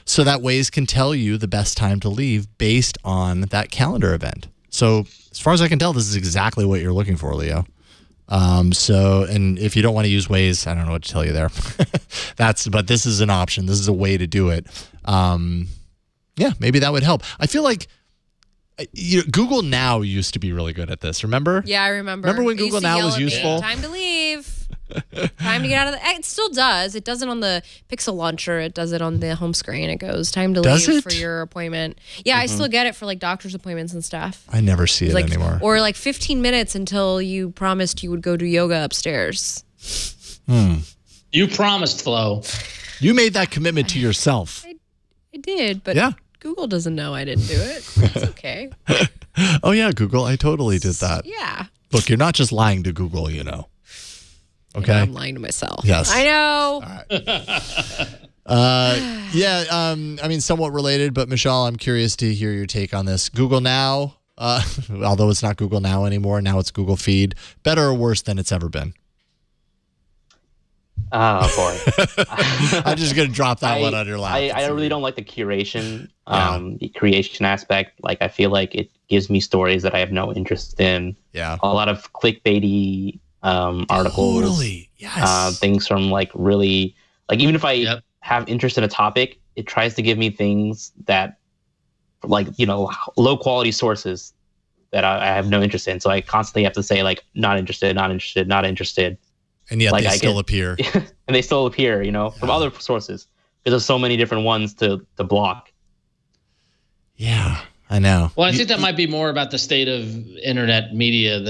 so that Waze can tell you the best time to leave based on that calendar event. So as far as I can tell, this is exactly what you're looking for, Leo. And if you don't want to use Waze, I don't know what to tell you there. But this is an option. This is a way to do it. Yeah, maybe that would help. I feel like Google Now used to be really good at this. Remember? Yeah, I remember. Remember when Google Now was useful? Time to leave. Time to get out of the... It still does. It does it on the Pixel launcher. It does it on the home screen. It goes, time to leave for your appointment. Yeah, I still get it for like doctor's appointments and stuff. I never see it anymore. Or like 15 minutes until you promised you would go do yoga upstairs. You promised, Flo. You made that commitment to yourself. I did, but Google doesn't know I didn't do it. It's okay. Oh, yeah, Google. I totally did that. Yeah. Look, you're not just lying to Google, you know. Okay? I'm lying to myself. Yes. I know. All right. I mean, somewhat related, but Mishaal, I'm curious to hear your take on this. Google Now, although it's not Google Now anymore, now it's Google Feed. Better or worse than it's ever been? Oh, boy. I'm just going to drop that one on your lap. I really don't like the curation, the creation aspect. Like, I feel like it gives me stories that I have no interest in. Yeah. A lot of clickbaity articles. Totally. Yes. Things from, like, really... Like, even if I have interest in a topic, it tries to give me things that like, low quality sources that I have no interest in. So I constantly have to say like, not interested, not interested, not interested. And yet like they still appear. And they still appear, from other sources. Because there's so many different ones to block. Yeah, I know. Well, I think that might be more about the state of internet media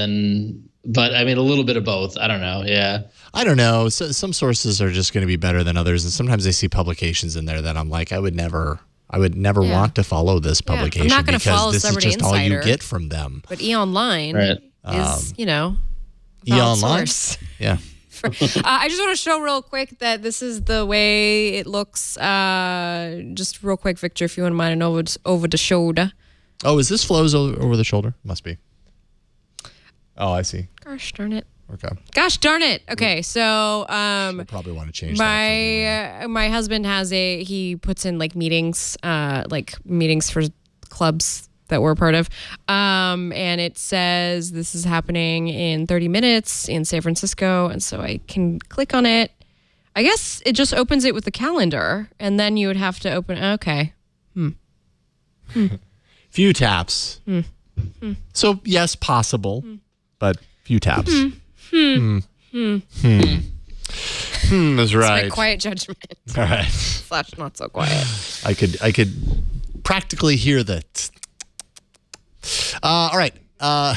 but I mean, a little bit of both. I don't know. Yeah. I don't know. So, some sources are just going to be better than others. And sometimes I see publications in there that I'm like, I would never want to follow this publication I'm not gonna follow because this is just Celebrity all you Insider. get from them. But E-Online is, E-Online? source. Yeah. I just want to show real quick that this is the way it looks. Just real quick, Victor, if you wouldn't mind, over the shoulder. Oh, is this flows over the shoulder? Must be. Oh, I see. Gosh darn it. Okay. Gosh darn it. Okay, so We'll probably want to change that. my husband he puts in like meetings for clubs that we're a part of. And it says this is happening in 30 minutes in San Francisco. And so I can click on it. I guess it just opens it with the calendar. And then you would have to open. Okay. Few taps. So, yes, possible, but few taps. That's right. My quiet judgment. All right. / not so quiet. I could practically hear the. All right. We're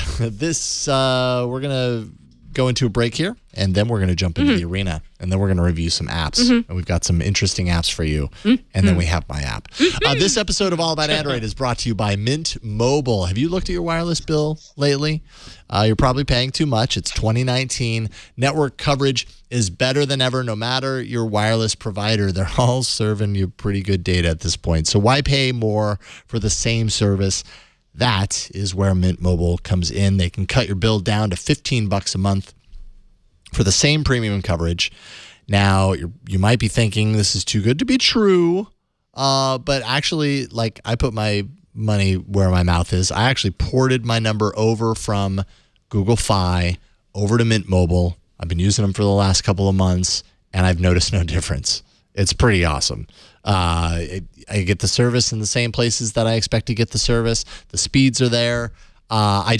gonna go into a break here, and then we're gonna jump into the arena, and then we're gonna review some apps. And we've got some interesting apps for you, and then we have my app. This episode of All About Android is brought to you by Mint Mobile. Have you looked at your wireless bill lately? You're probably paying too much. It's 2019. Network coverage is better than ever, no matter your wireless provider. They're all serving you pretty good data at this point. So why pay more for the same service? That is where Mint Mobile comes in. They can cut your bill down to $15 a month for the same premium coverage. Now, you might be thinking this is too good to be true, but actually, like, I put my money where my mouth is. I actually ported my number over from Google Fi over to Mint Mobile. I've been using them for the last couple of months, and I've noticed no difference. It's pretty awesome. I get the service in the same places that I expect to get the service. The speeds are there. I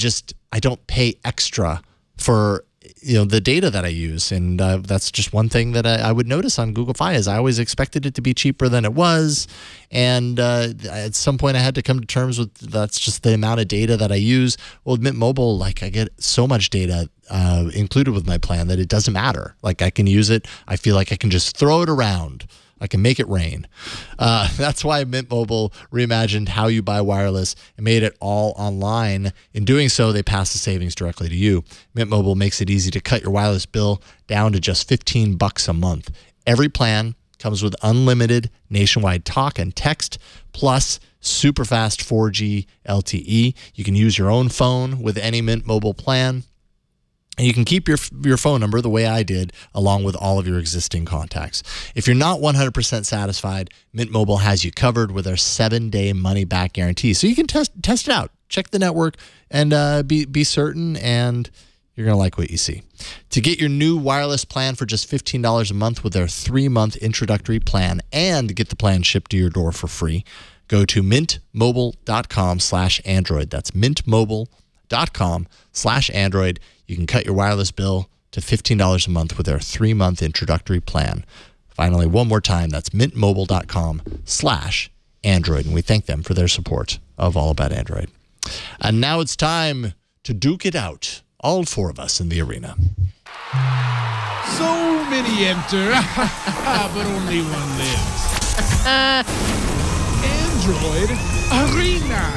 don't pay extra for the data that I use, and that's just one thing that I would notice on Google Fi is I always expected it to be cheaper than it was, and at some point I had to come to terms with that's just the amount of data that I use. Well, with Mint Mobile, like, I get so much data included with my plan that it doesn't matter. Like, I can use it. I feel like I can just throw it around. I can make it rain. That's why Mint Mobile reimagined how you buy wireless and made it all online. In doing so, they pass the savings directly to you. Mint Mobile makes it easy to cut your wireless bill down to just $15 a month. Every plan comes with unlimited nationwide talk and text, plus super fast 4G LTE. You can use your own phone with any Mint Mobile plan. And you can keep your phone number the way I did, along with all of your existing contacts. If you're not 100% satisfied, Mint Mobile has you covered with their 7-day money-back guarantee. So you can test it out, check the network, and be certain, and you're going to like what you see. To get your new wireless plan for just $15 a month with their 3-month introductory plan and get the plan shipped to your door for free, go to mintmobile.com/Android. That's mintmobile.com/Android. You can cut your wireless bill to $15 a month with their 3-month introductory plan. Finally, one more time, that's mintmobile.com/Android. And we thank them for their support of All About Android. And now it's time to duke it out, all 4 of us in the arena. So many enter, but only one lives. Android Arena.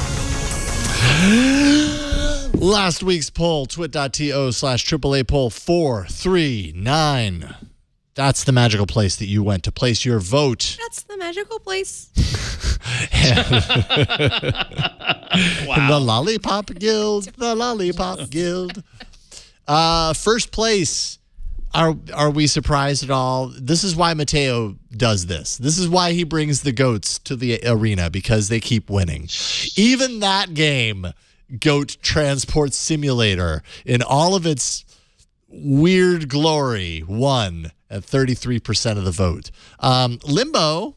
Last week's poll, twit.to/AAA poll 439. That's the magical place that you went to place your vote. That's the magical place. Wow. The Lollipop Guild. The Lollipop Guild. First place. Are we surprised at all? This is why Mateo does this. This is why he brings the goats to the arena, because they keep winning. Even that game, Goat Transport Simulator, in all of its weird glory, won at 33% of the vote. Limbo,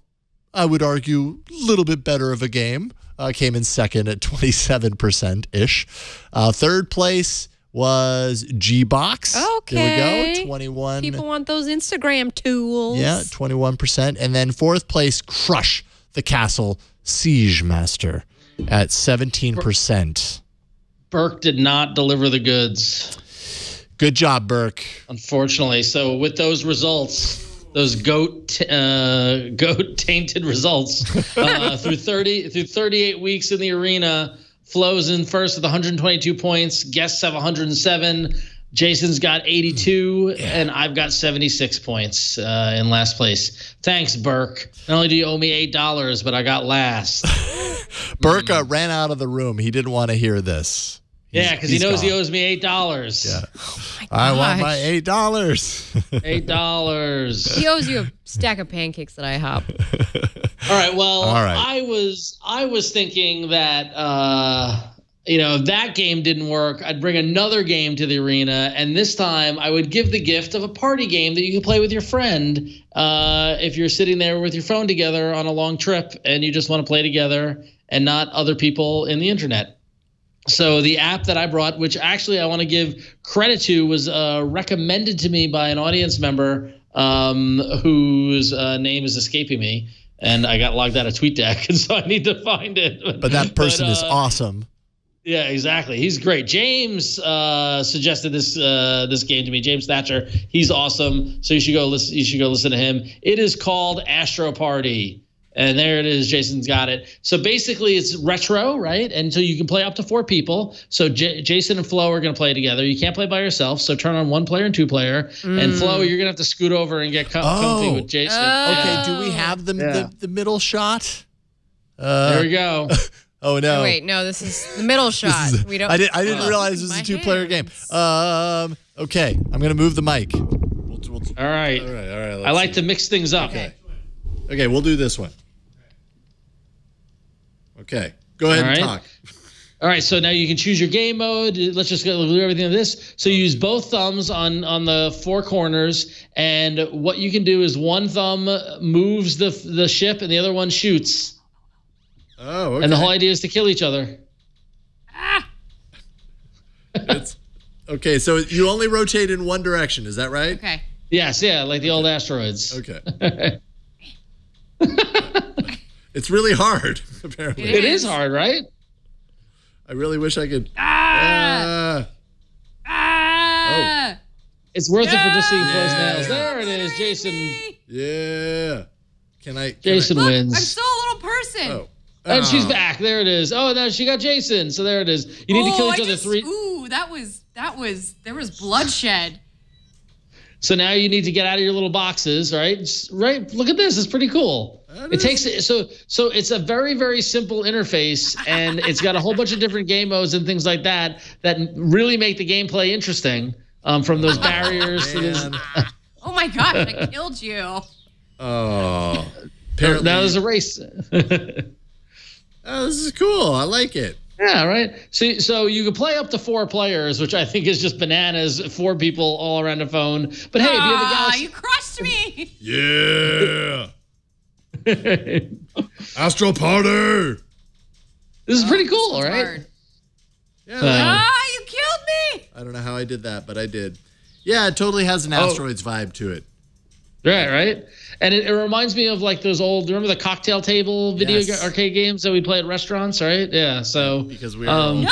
I would argue, a little bit better of a game. Came in second at 27%-ish. Third place was G-Box. Okay. There we go, 21. People want those Instagram tools. Yeah, 21%. And then fourth place, Crush the Castle Siege Master at 17%. Burke did not deliver the goods. Good job, Burke. Unfortunately. So with those results, those goat tainted results, through 38 weeks in the arena, Flo's in first with 122 points. Guests have 107. Jason's got 82, and I've got 76 points in last place. Thanks, Burke. Not only do you owe me $8, but I got last. Burke ran out of the room. He didn't want to hear this. Yeah, because he knows gone. he owes me $8. Yeah. Oh I want my $8. $8. He owes you a stack of pancakes that I hop. All right. Well, All right. I was thinking that if that game didn't work, I'd bring another game to the arena, and this time I would give the gift of a party game that you can play with your friend if you're sitting there with your phone together on a long trip and you just want to play together and not other people in the internet. So the app that I brought, which actually I want to give credit to, was recommended to me by an audience member whose name is escaping me, and I got logged out of TweetDeck, and so I need to find it. But that person is awesome. Yeah, exactly. He's great. James suggested this game to me. James Thatcher. He's awesome. So you should go listen. You should go listen to him. It is called Astro Party. And there it is. Jason's got it. So basically, it's retro, right? And so you can play up to 4 people. So Jason and Flo are going to play together. You can't play by yourself. So turn on 1 player and 2 player. And Flo, you're going to have to scoot over and get comfy with Jason. Okay, do we have the middle shot? There we go. Oh no! Oh, wait, no, this is the middle shot. We don't. I didn't realize this was a 2-player game. Okay, I'm going to move the mic. All right. All right. I like to mix things up. Okay, we'll do this one. Okay, go ahead and talk. All right, so now you can choose your game mode. Let's just go through everything of this. So you use both thumbs on the 4 corners, and what you can do is one thumb moves the ship, and the other one shoots. Oh, okay. And the whole idea is to kill each other. Okay, so you only rotate in one direction, is that right? Okay. Yes, yeah, like the old asteroids. Okay. It's really hard, apparently. It is hard, right? I really wish I could. It's worth it for just seeing Flo's nails. There it is, Jason. Yeah. Jason wins. I'm still a little person. Oh. And she's back. There it is. Oh, now she got Jason. So there it is. You need to kill each other 3. Ooh, there was bloodshed. So now you need to get out of your little boxes, right? Right. Look at this. It's pretty cool. It takes so it's a very, very simple interface, and it's got a whole bunch of different game modes and things like that really make the gameplay interesting. From those barriers to this. Oh my gosh! I killed you. Oh. Apparently. That was a race. Oh, this is cool. I like it. Yeah, right. So you can play up to 4 players, which I think is just bananas. 4 people all around a phone. But hey, if you have a Galaxy, you crushed me. Yeah. Astro Party. This is pretty cool, right? Hard. Yeah. You killed me. I don't know how I did that, but I did. Yeah, it totally has an asteroids vibe to it. Right. And it reminds me of like those old, remember the cocktail table video arcade games that we play at restaurants, right? Yeah, so. Because we No!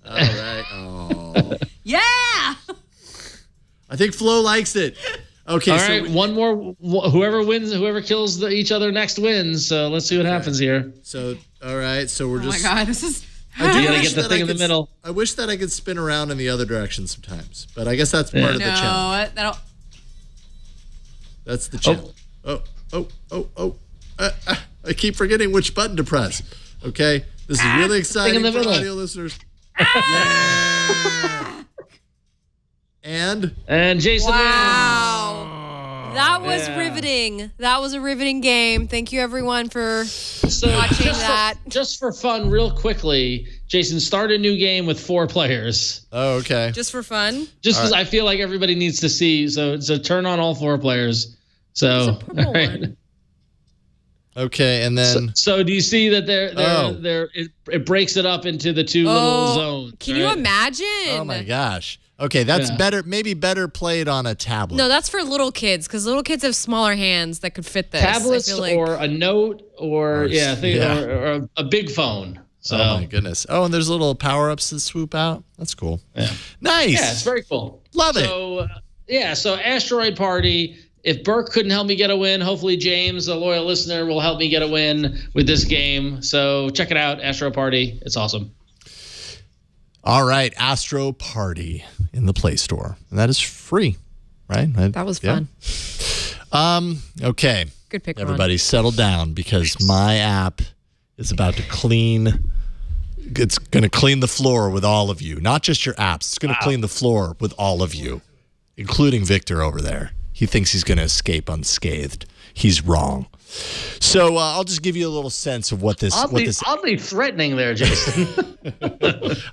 All right. Oh. Yeah! I think Flo likes it. Okay, all right, one more. Whoever kills each other next wins. So let's see what happens here. So, all right, so we're just. Oh my god, this is. You gotta get the thing in the middle. I wish that I could spin around in the other direction sometimes, but I guess that's part of the challenge. That'll. That's the challenge. I keep forgetting which button to press. Okay, this is really exciting for audio listeners. Yeah. And Jason wins. That was riveting. That was a riveting game. Thank you, everyone, for watching that. Just for fun, real quickly, Jason, start a new game with 4 players. Oh, okay. Just for fun? Just because I feel like everybody needs to see. So turn on all 4 players. So, There's a purple one. Okay, and then So do you see that it breaks it up into the two little zones? Can you imagine? oh my gosh. Okay, that's better. Maybe better played on a tablet. No, that's for little kids because little kids have smaller hands that could fit this. Tablets or a note or a big phone. So. Oh my goodness. Oh, and there's little power-ups that swoop out. That's cool. Yeah. Nice. Yeah, it's very cool. Love it. So so Asteroid Party. If Burke couldn't help me get a win, hopefully James, a loyal listener, will help me get a win with this game. So check it out, Asteroid Party. It's awesome. All right, Astro Party in the Play Store. And that is free, right? That was fun. Okay. Good pick, Ron. Everybody settle down because my app is about to clean. It's going to clean the floor with all of you. Not just your apps. It's going to clean the floor with all of you, including Victor over there. He thinks he's going to escape unscathed. He's wrong. So I'll just give you a little sense of what this. Oddly threatening there, Jason.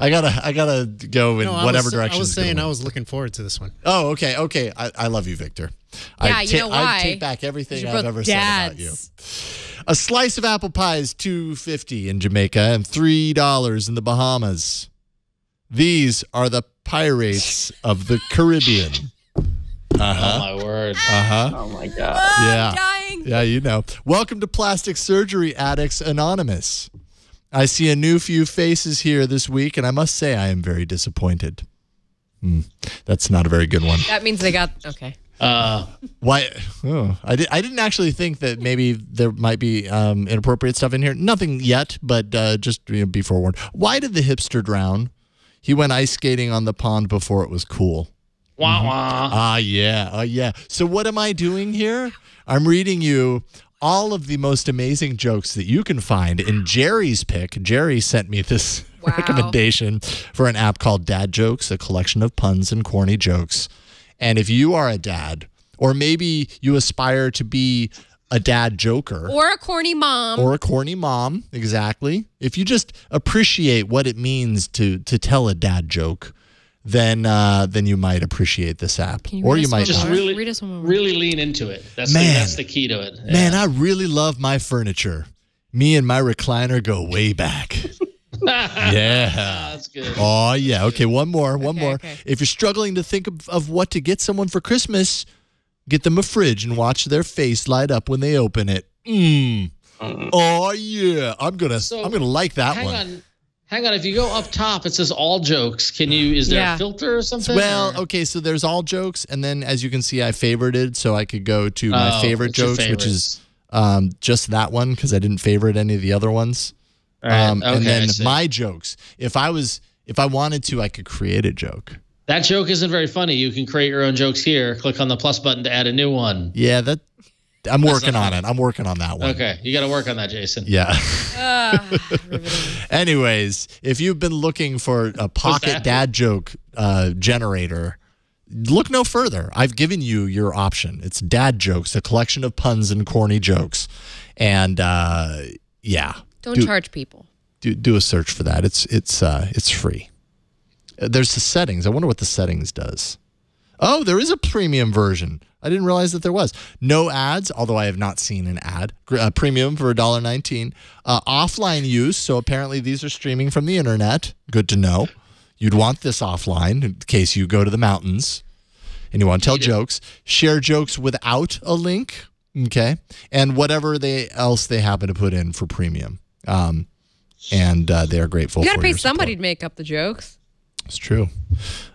I gotta go in whatever direction. I was saying I was looking forward to this one. Oh, okay. I love you, Victor. Yeah, you know why? I take back everything I've ever said about you. A slice of apple pie is $2.50 in Jamaica and $3 in the Bahamas. These are the pirates of the Caribbean. Oh my word. Oh my God. Yeah. I'm dying. Yeah, you know. Welcome to Plastic Surgery Addicts Anonymous. I see a new few faces here this week, and I must say I am very disappointed. That's not a very good one. That means they got okay. Why? Oh, I didn't actually think that maybe there might be inappropriate stuff in here. Nothing yet, but just be forewarned. Why did the hipster drown? He went ice skating on the pond before it was cool. Wah, wah. Yeah. So what am I doing here? I'm reading you all of the most amazing jokes that you can find in Jerry's pick. Jerry sent me this recommendation for an app called Dad Jokes, a collection of puns and corny jokes. And if you are a dad, or maybe you aspire to be a dad joker. Or a corny mom. Exactly. If you just appreciate what it means to tell a dad joke, then you might appreciate this app. Or you might just really lean into it. That's the key to it. Yeah. Man, I really love my furniture. Me and my recliner go way back. Yeah. That's good. Oh, yeah. Okay, one more. Okay. If you're struggling to think of what to get someone for Christmas, get them a fridge and watch their face light up when they open it. Oh, yeah. I'm gonna like that one. Hang on. If you go up top, it says all jokes. Is there a filter or something? Well, okay, so there's all jokes, and then as you can see, I favorited, so I could go to my favorite jokes, which is just that one because I didn't favorite any of the other ones. And then my jokes. If I wanted to, I could create a joke. That joke isn't very funny. You can create your own jokes here. Click on the plus button to add a new one. Yeah, I'm working on it. I'm working on that one. Okay, you got to work on that, Jason. Yeah. Anyways, if you've been looking for a pocket dad joke generator, look no further. I've given you your option. It's Dad Jokes, a collection of puns and corny jokes. And Don't charge people. Do a search for that. It's free. There's the settings. I wonder what the settings does. Oh, there is a premium version. I didn't realize that there was. No ads, although I have not seen an ad. Premium for $1.19. Offline use, so apparently these are streaming from the internet. Good to know. You'd want this offline in case you go to the mountains and you want to tell jokes. Share jokes without a link, okay? And whatever else they happen to put in for premium. And they are grateful for You got to pay your somebody support. to make up the jokes. It's true.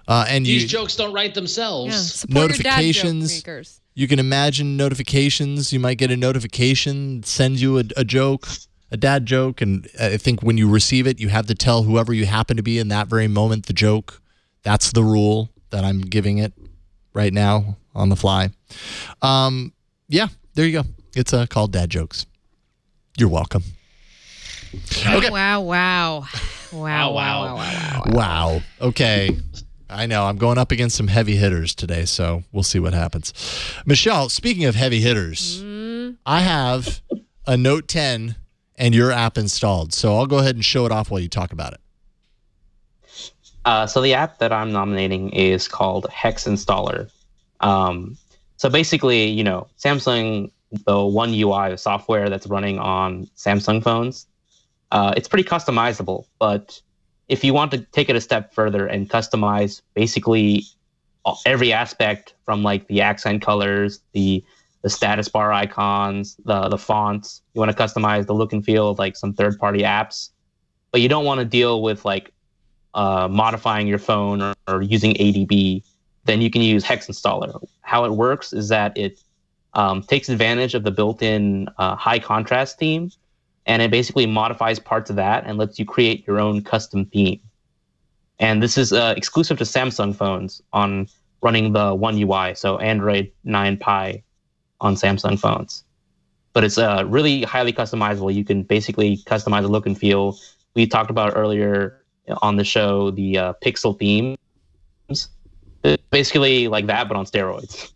And these jokes don't write themselves. Yeah, support notifications. Your dad joke makers. You can imagine notifications. You might get a notification, sends you a joke, a dad joke, and I think when you receive it, you have to tell whoever you happen to be in that very moment the joke. That's the rule that I'm giving it right now on the fly. Yeah, there you go. It's called Dad Jokes. You're welcome. Okay. Wow. Okay. I know. I'm going up against some heavy hitters today, so we'll see what happens. Mishaal, speaking of heavy hitters, I have a Note 10 and your app installed, so I'll go ahead and show it off while you talk about it. So the app that I'm nominating is called Hex Installer. So basically, Samsung the One UI software that's running on Samsung phones. It's pretty customizable, but if you want to take it a step further and customize basically every aspect from like the accent colors, the status bar icons, the fonts, you want to customize the look and feel of like some third-party apps, but you don't want to deal with like modifying your phone or using ADB, then you can use Hex Installer. How it works is that it takes advantage of the built-in high contrast theme, and it basically modifies parts of that and lets you create your own custom theme. And this is exclusive to Samsung phones on running the One UI, so Android 9 Pie on Samsung phones. But it's really highly customizable. You can basically customize the look and feel. We talked about earlier on the show the pixel themes. It's basically like that, but on steroids.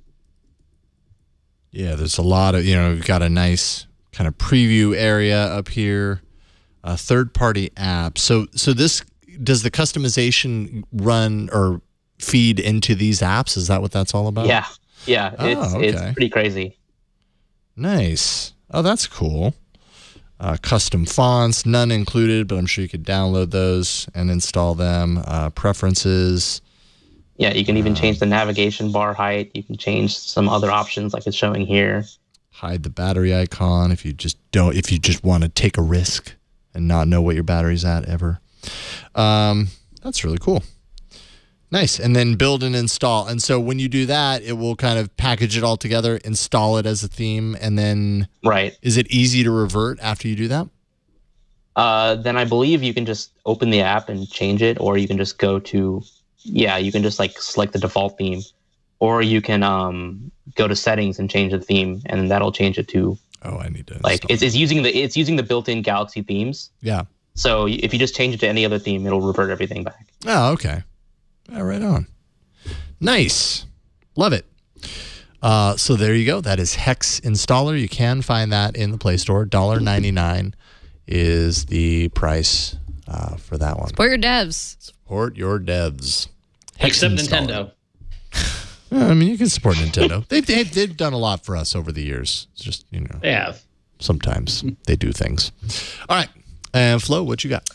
Yeah, there's a lot of, you've got a nice kind of preview area up here, a third-party app. So this, does the customization run or feed into these apps? Is that what that's all about? Yeah. Oh, it's pretty crazy. Nice. Oh, that's cool. Custom fonts, none included, but I'm sure you could download those and install them. Preferences. Yeah, you can even change the navigation bar height. You can change some other options like it's showing here. Hide the battery icon if you just want to take a risk and not know what your battery's at ever. That's really cool. Nice. And then build and install. And so when you do that, it will kind of package it all together, install it as a theme, and then is it easy to revert after you do that? Then I believe you can just open the app and change it, or you can just go to, you can just like select the default theme, or you can go to settings and change the theme, and that'll change it to. Oh, I need to. Like it's using the built-in Galaxy themes. Yeah. So if you just change it to any other theme, it'll revert everything back. Oh, okay. Right on. Nice. Love it. So there you go. That is Hex Installer. You can find that in the Play Store. $1.99 is the price for that one. Support your devs. Support your devs. Hex Except Nintendo. I mean, you can support Nintendo. They've done a lot for us over the years. It's just, They have. Sometimes they do things. All right. And Flo, what you got?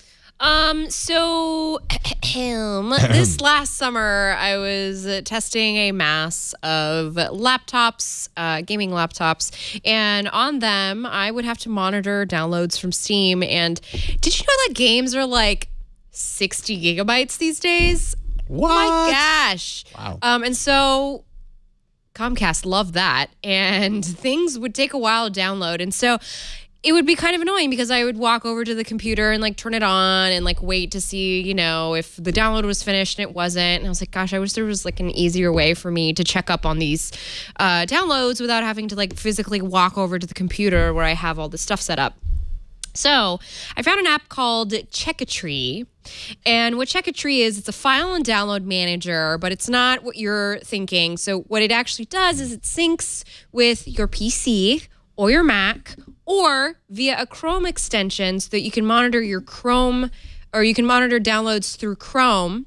So this last summer, I was testing a mass of laptops, gaming laptops, and on them, I would have to monitor downloads from Steam. And did you know that games are like 60 gigabytes these days? What? Oh my gosh. Wow. And so Comcast loved that, and things would take a while to download. And so it would be kind of annoying because I would walk over to the computer and like turn it on and like wait to see, if the download was finished, and it wasn't. And I was like, gosh, I wish there was like an easier way for me to check up on these downloads without having to like physically walk over to the computer where I have all this stuff set up. So I found an app called Checkatree. And what Checkatree is, it's a file and download manager, but it's not what you're thinking. So what it actually does is it syncs with your PC or your Mac, or via a Chrome extension, so that you can monitor your Chrome, or you can monitor downloads through Chrome.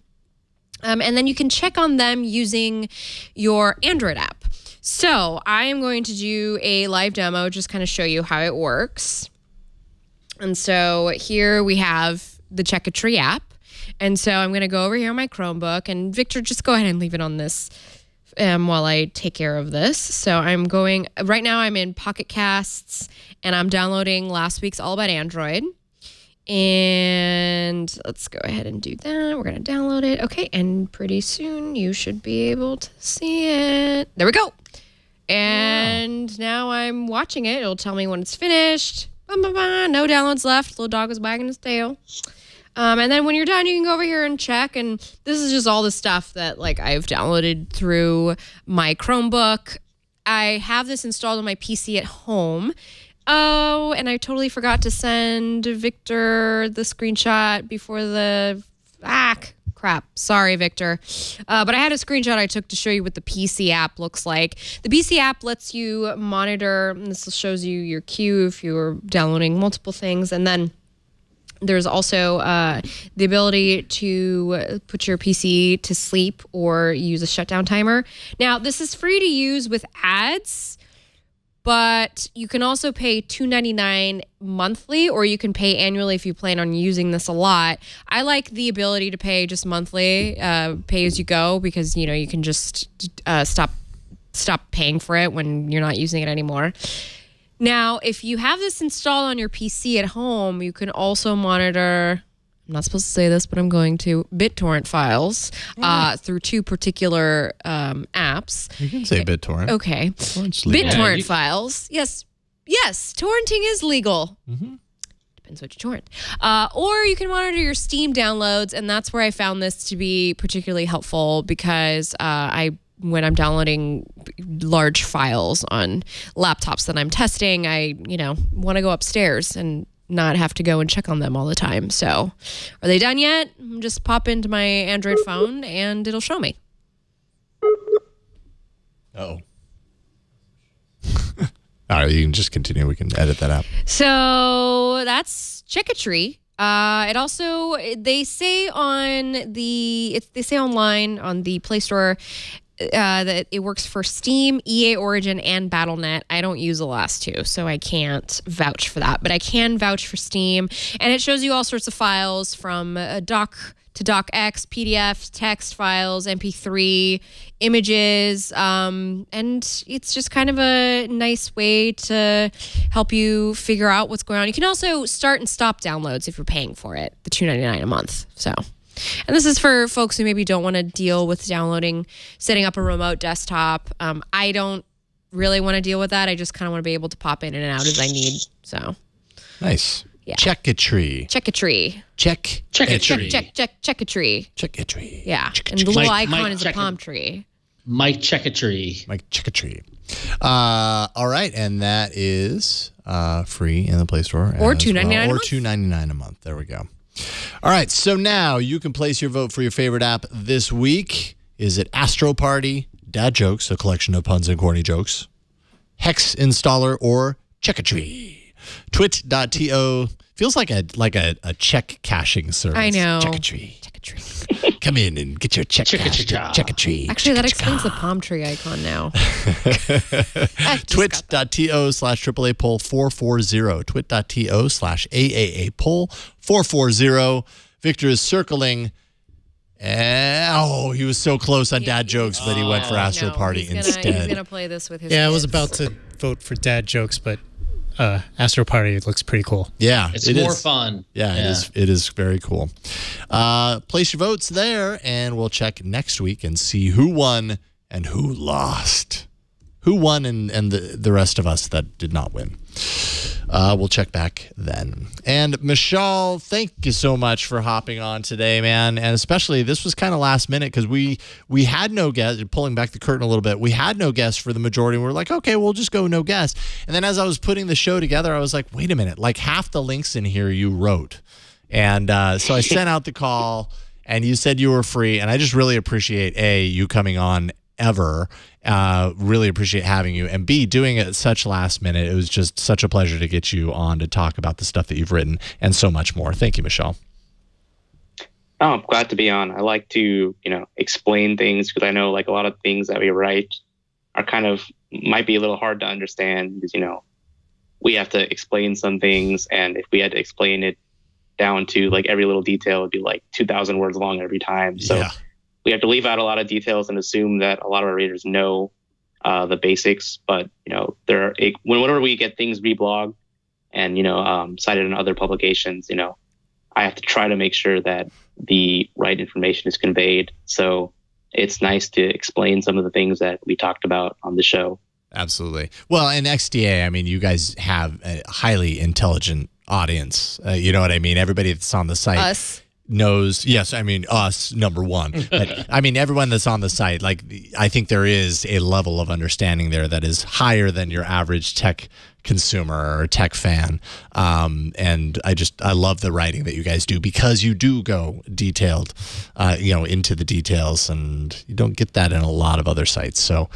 And then you can check on them using your Android app. So I am going to do a live demo, just kind of show you how it works. And so here we have the Checkatree app. And so I'm going to go over here on my Chromebook, and Victor, just go ahead and leave it on this while I take care of this. So I'm going, right now I'm in Pocket Casts, and I'm downloading last week's All About Android. And let's go ahead and do that. We're going to download it. Okay, and pretty soon you should be able to see it. There we go. And now I'm watching it. It'll tell me when it's finished. No downloads left. Little dog is wagging his tail. And then when you're done, you can go over here and check. And this is just all the stuff that like I've downloaded through my Chromebook. I have this installed on my PC at home. Oh, and I totally forgot to send Victor the screenshot before the... crap. Sorry, Victor. But I had a screenshot I took to show you what the PC app looks like. The PC app lets you monitor... This shows you your queue if you're downloading multiple things. And then there's also the ability to put your PC to sleep or use a shutdown timer. Now, this is free to use with ads, But you can also pay $2.99 monthly, or you can pay annually if you plan on using this a lot. I like the ability to pay just monthly, pay as you go, because you can just stop paying for it when you're not using it anymore. Now, if you have this installed on your PC at home, you can also monitor, I'm not supposed to say this, but I'm going to, BitTorrent files through two particular apps. You can say BitTorrent. Okay. BitTorrent files. Yes, torrenting is legal. Depends what you torrent. Or you can monitor your Steam downloads, and that's where I found this to be particularly helpful, because when I'm downloading large files on laptops that I'm testing, I want to go upstairs and not have to go and check on them all the time. So, are they done yet? Just pop into my Android phone and it'll show me. Oh. All right, you can just continue. We can edit that out. So that's Checkatree. It also, they say online on the Play Store that it works for Steam, EA Origin, and Battle.net. I don't use the last two, so I can't vouch for that. But I can vouch for Steam, and it shows you all sorts of files from doc to docx, PDF, text files, MP3, images, and it's just kind of a nice way to help you figure out what's going on. You can also start and stop downloads if you're paying for it, the $2.99 a month. So. And this is for folks who maybe don't want to deal with setting up a remote desktop. I don't really want to deal with that. I just kind of want to be able to pop in and out as I need. So nice. Yeah. Checkatree. Checkatree. Checkatree. Checkatree. Yeah. And the little icon is a palm tree. Mike Checkatree. Mike Checkatree. All right, and that is free in the Play Store. Or $2.99 Or $2.99 a month. There we go. All right, so now you can place your vote for your favorite app this week. Is it Astro Party, Dad Jokes, a collection of puns and corny jokes, Hex Installer, or Checkatree? Twit.to feels like a check cashing service. I know. Checkatree. Come in and get your check cashed. Checkatree. Actually, that explains the palm tree icon now. Twit.to/AAA poll 440. Twit.to/AAA poll 440. Victor is circling. He was so close on Dad Jokes, but he went for Astro Party instead. He's going to play this with his Yeah, kids. I was about to vote for Dad Jokes, but Astro Party looks pretty cool. Yeah, it's more fun. Yeah, it is very cool. Place your votes there, and we'll check next week and see who won and who lost. Who won and the rest of us that did not win. We'll check back then. And Mishaal, thank you so much for hopping on today, man. And especially, this was kind of last minute because we had no guest. Pulling back the curtain a little bit, we had no guest for the majority. And we were like, okay, we'll just go no guest. And then as I was putting the show together, I was like, wait a minute, like half the links in here you wrote. And so I sent out the call, and you said you were free. And I just really appreciate you coming on ever. Really appreciate having you, and B, doing it at such last minute. It was just such a pleasure to get you on to talk about the stuff that you've written and so much more. Thank you, Mishaal. Oh, I'm glad to be on. I like to, explain things because I know like a lot of things that we write are might be a little hard to understand because, we have to explain some things. And if we had to explain it down to like every little detail, it'd be like 2,000 words long every time. So yeah. We have to leave out a lot of details and assume that a lot of our readers know the basics. But, whenever we get things reblogged and, cited in other publications, I have to try to make sure that the right information is conveyed. So it's nice to explain some of the things that we talked about on the show. Absolutely. Well, in XDA, I mean, you guys have a highly intelligent audience. You know what I mean? Everybody that's on the site. Us. Knows, yes, I mean us, number one, but I mean everyone that's on the site. Like, I think there is a level of understanding there that is higher than your average tech consumer or tech fan, and I love the writing that you guys do because you do go detailed, into the details, and you don't get that in a lot of other sites. So,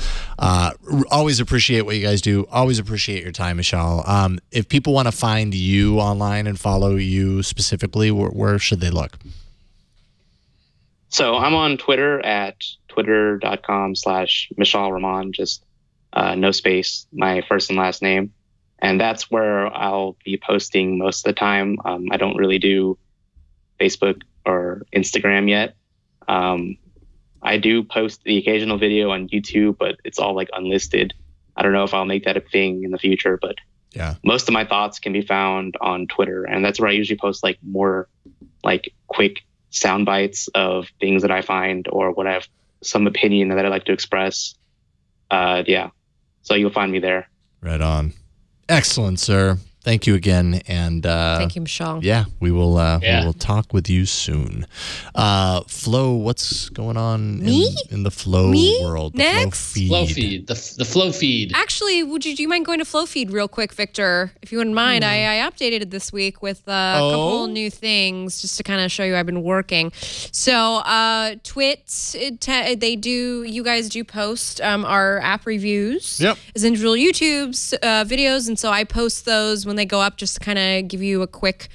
always appreciate what you guys do. Always appreciate your time, Mishaal. If people want to find you online and follow you specifically, where should they look? So I'm on Twitter at twitter.com/Mishaal Rahman. Just no space, my first and last name. And that's where I'll be posting most of the time. I don't really do Facebook or Instagram yet. I do post the occasional video on YouTube, but it's all like unlisted. I don't know if I'll make that a thing in the future, but Yeah. most of my thoughts can be found on Twitter. And that's where I usually post like more like quick sound bites of things that I find or what I have some opinion that I like to express. Yeah. So you'll find me there. Right on. Excellent, sir. Thank you again. And Thank you, Mishaal. yeah, we will talk with you soon. Flo, what's going on in the Flow world? The Next? Flow feed. The flow feed. Actually, do you mind going to Flow Feed real quick, Victor? If you wouldn't mind, I updated it this week with a couple new things just to kind of show you I've been working. So, Twit, you guys do post our app reviews. Yep. As individual YouTube's videos, and so I post those when they go up just to kind of give you a quick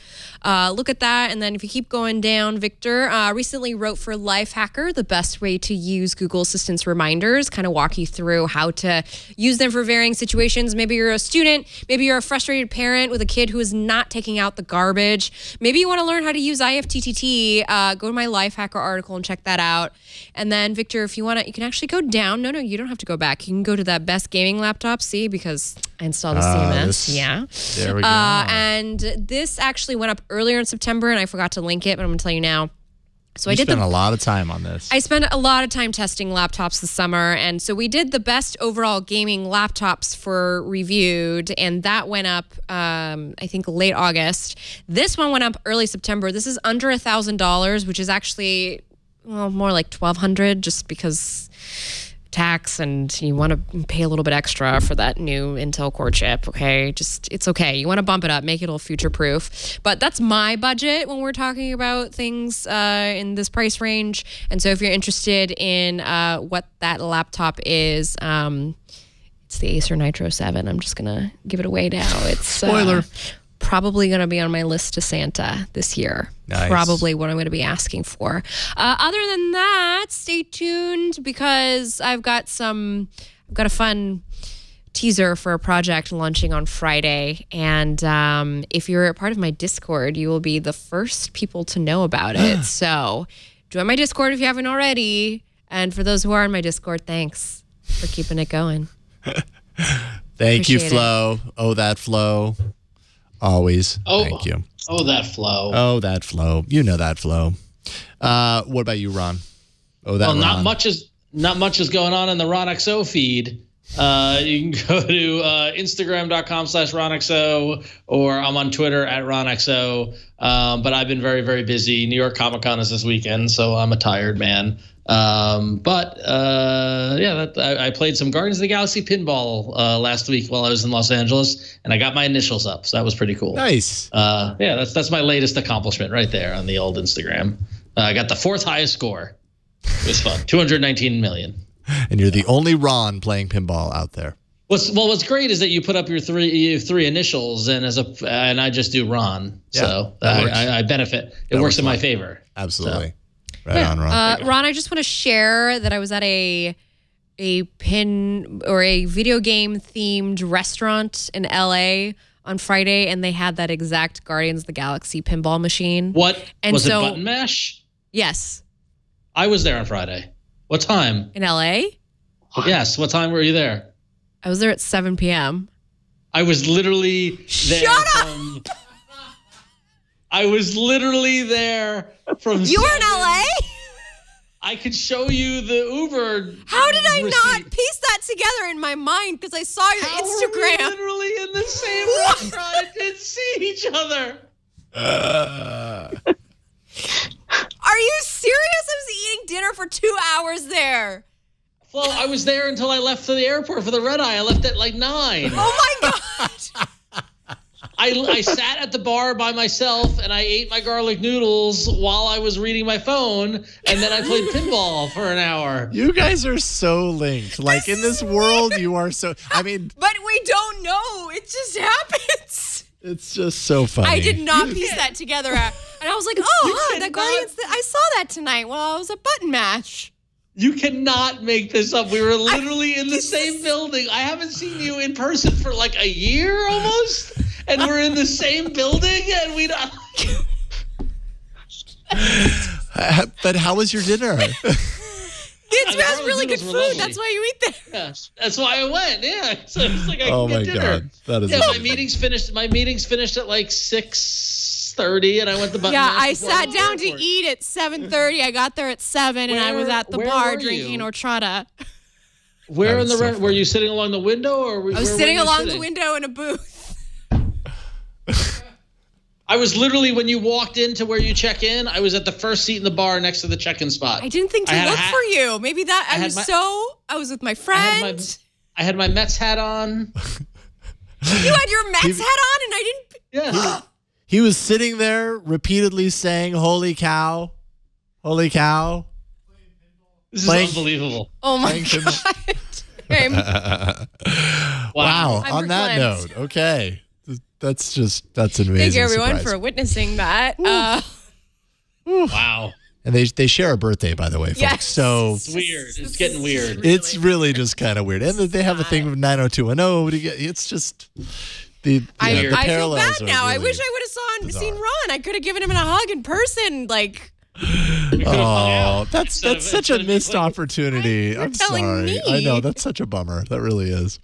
look at that. And then if you keep going down, Victor recently wrote for Lifehacker, the best way to use Google Assistant's reminders, kind of walk you through how to use them for varying situations. Maybe you're a student, maybe you're a frustrated parent with a kid who is not taking out the garbage. Maybe you want to learn how to use IFTTT. Go to my Lifehacker article and check that out. And then Victor, if you want to, you can actually go down. No, you don't have to go back. You can go to that best gaming laptop. See, because I installed a CMS. Yeah. There we go. And this actually went up earlier in September, and I forgot to link it, but I'm going to tell you now. So I spent a lot of time on this. I spent a lot of time testing laptops this summer, and so we did the best overall gaming laptops for reviewed, and that went up, I think, late August. This one went up early September. This is under $1,000, which is actually more like $1,200, just because tax and you want to pay a little bit extra for that new Intel Core chip. Okay, it's okay. You want to bump it up, make it a little future proof. But that's my budget when we're talking about things in this price range. And so if you're interested in what that laptop is, it's the Acer Nitro 7. I'm just gonna give it away now. It's spoiler. Probably going to be on my list to Santa this year. Nice. Probably what I'm going to be asking for. Other than that, stay tuned because I've got a fun teaser for a project launching on Friday. And if you're a part of my Discord, you will be the first people to know about it. So join my Discord if you haven't already. And for those who are in my Discord, thanks for keeping it going. Thank you, Appreciate Flo. Oh, that Flo. Always. Oh, thank you. Oh, that flow. Oh, that Flo. You know that Flo. What about you, Ron? Oh, that Well, Ron. not much is going on in the RonXO feed. You can go to Instagram.com/RonXO, or I'm on Twitter at RonXO. But I've been very, very busy. New York Comic Con is this weekend, so I'm a tired man. I played some Guardians of the Galaxy pinball last week while I was in Los Angeles, and I got my initials up, so that was pretty cool. Nice. That's my latest accomplishment right there on the old Instagram. I got the 4th highest score. It was fun. 219 million. And you're the only Ron playing pinball out there. What's great is that you put up your three initials, and and I just do Ron, so I benefit. It works in my favor. Absolutely. So. Right on, Ron. Ron, I just want to share that I was at a pin or a video game themed restaurant in LA on Friday, and they had that exact Guardians of the Galaxy pinball machine. What? And was so, it Button Mash? Yes. I was there on Friday. What time? In LA? Yes. What time were you there? I was there at 7 p.m. I was literally there. Shut up! I was literally there from. You were in LA? I could show you the Uber. How did I receipt. not piece that together in my mind? Because I saw your How Instagram. Are we literally in the same restaurant and didn't see each other. Are you serious? I was eating dinner for 2 hours there. Well, I was there until I left for the airport for the red eye. I left at like 9. Oh my God. I sat at the bar by myself and I ate my garlic noodles while I was reading my phone, and then I played pinball for an hour. You guys are so linked. Like in this world, you are so. I mean, but we don't know. It just happens. It's just so funny. I did not piece that together. And I was like, oh, that Guardians. I saw that tonight while I was at Button Mash. You cannot make this up. We were literally in the same building. I haven't seen you in person for like a year almost, and we're in the same building, and we don't. But how was your dinner? It has really good food. Lovely. That's why you eat there. Yeah, that's why I went. Yeah, so it's like I Oh can my get dinner. God, that is. Yeah, amazing. my meetings finished at like 6:30, and I went to. Yeah, I sat down to eat at 7:30. I got there at 7, and I was at the bar drinking horchata. Where in the so were you sitting along the window, or I was sitting along the window in a booth. I was literally, when you walked into where you check in, I was at the first seat in the bar next to the check-in spot. I didn't think to look for you. Maybe that I was with my friend. I had my Mets hat on. You had your Mets hat on, and I didn't. Yeah. He was sitting there repeatedly saying, "Holy cow, holy cow." This is unbelievable. Oh my God. Wow. I'm On that verklempt. note, okay. That's amazing. Thank you, everyone, surprise. for witnessing that. Wow. And they share a birthday, by the way, folks. Yes. So It's weird. It's getting weird. it's really just kind of weird. And they have a thing with 90210. It's just the I feel parallels bad are now. I really wish I would have seen Ron. I could have given him a hug in person. Like, Oh, that's such a missed opportunity. I'm telling sorry. me. I know, that's such a bummer. That really is.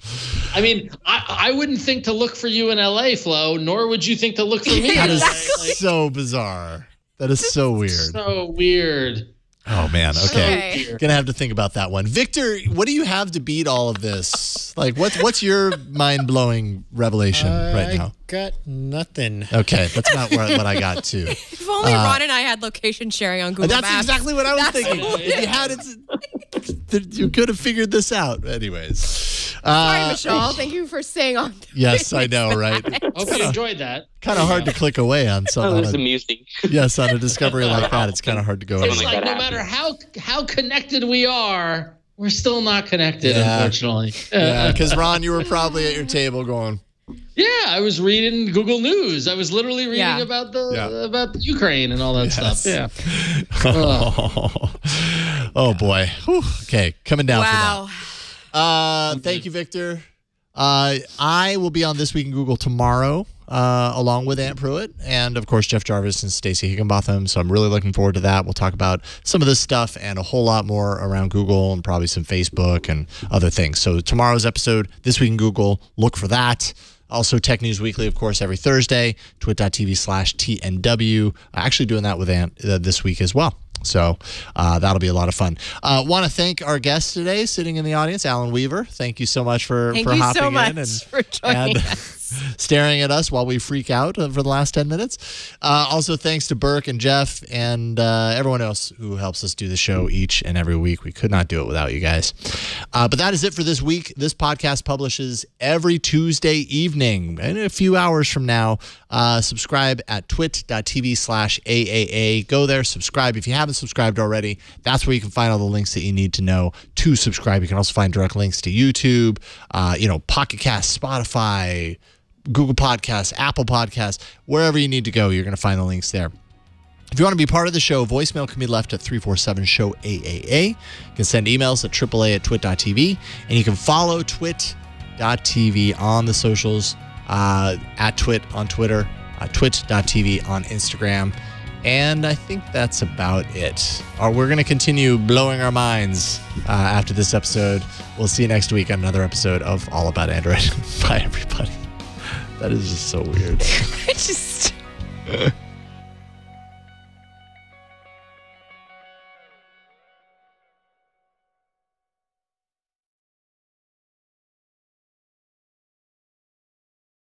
I mean, I wouldn't think to look for you in LA, Flo, nor would you think to look for me. That in is LA. Like, so bizarre. That is so weird. so weird. Oh man, okay. Okay. Gonna have to think about that one. Victor, what do you have to beat all of this? Like, what's your mind-blowing revelation right now? I got nothing. Okay, that's not what I got too. if only Ron and I had location sharing on Google That's Maps. exactly what I was thinking. Yeah. If you had it, you could have figured this out. Anyways. Sorry, Mishaal. Thank you for staying on. Yes, I know, right? Hope you enjoyed that. Kind of hard to click away on That something. was amusing. Yes, on a discovery like that, it's kind of hard to go. It's Something over. like that no happened. matter how connected we are, we're still not connected, Yeah. unfortunately. Yeah, because Ron, you were probably at your table going, Yeah, I was reading Google News. I was literally reading Yeah. about the Ukraine and all that stuff. Yeah. oh boy. Whew. Okay, coming down Wow. for that. Thank you, Victor. I will be on This Week in Google tomorrow, along with Ant Pruitt and, of course, Jeff Jarvis and Stacey Higginbotham. So I'm really looking forward to that. We'll talk about some of this stuff and a whole lot more around Google and probably some Facebook and other things. So tomorrow's episode, This Week in Google, look for that. Also, Tech News Weekly, of course, every Thursday, twit.tv/TNW. Actually doing that with Ant this week as well. So that'll be a lot of fun. Want to thank our guest today, sitting in the audience, Alan Weaver. Thank you so much for Thank hopping you so much in and for joining us. staring at us while we freak out for the last 10 minutes. Also, thanks to Burke and Jeff and everyone else who helps us do the show each and every week. We could not do it without you guys. But that is it for this week. This podcast publishes every Tuesday evening. In a few hours from now, subscribe at twit.tv/AAA. Go there, subscribe. If you haven't subscribed already, that's where you can find all the links that you need to know to subscribe. You can also find direct links to YouTube, Pocket Cast, Spotify, Google Podcasts, Apple Podcasts, wherever you need to go, you're going to find the links there. If you want to be part of the show, voicemail can be left at 347-SHOW-AAA. You can send emails at AAA@twit.tv, and you can follow twit.tv on the socials, at twit on Twitter, twit.tv on Instagram. And I think that's about it. We're going to continue blowing our minds after this episode. We'll see you next week on another episode of All About Android. Bye, everybody. That is just so weird. I just.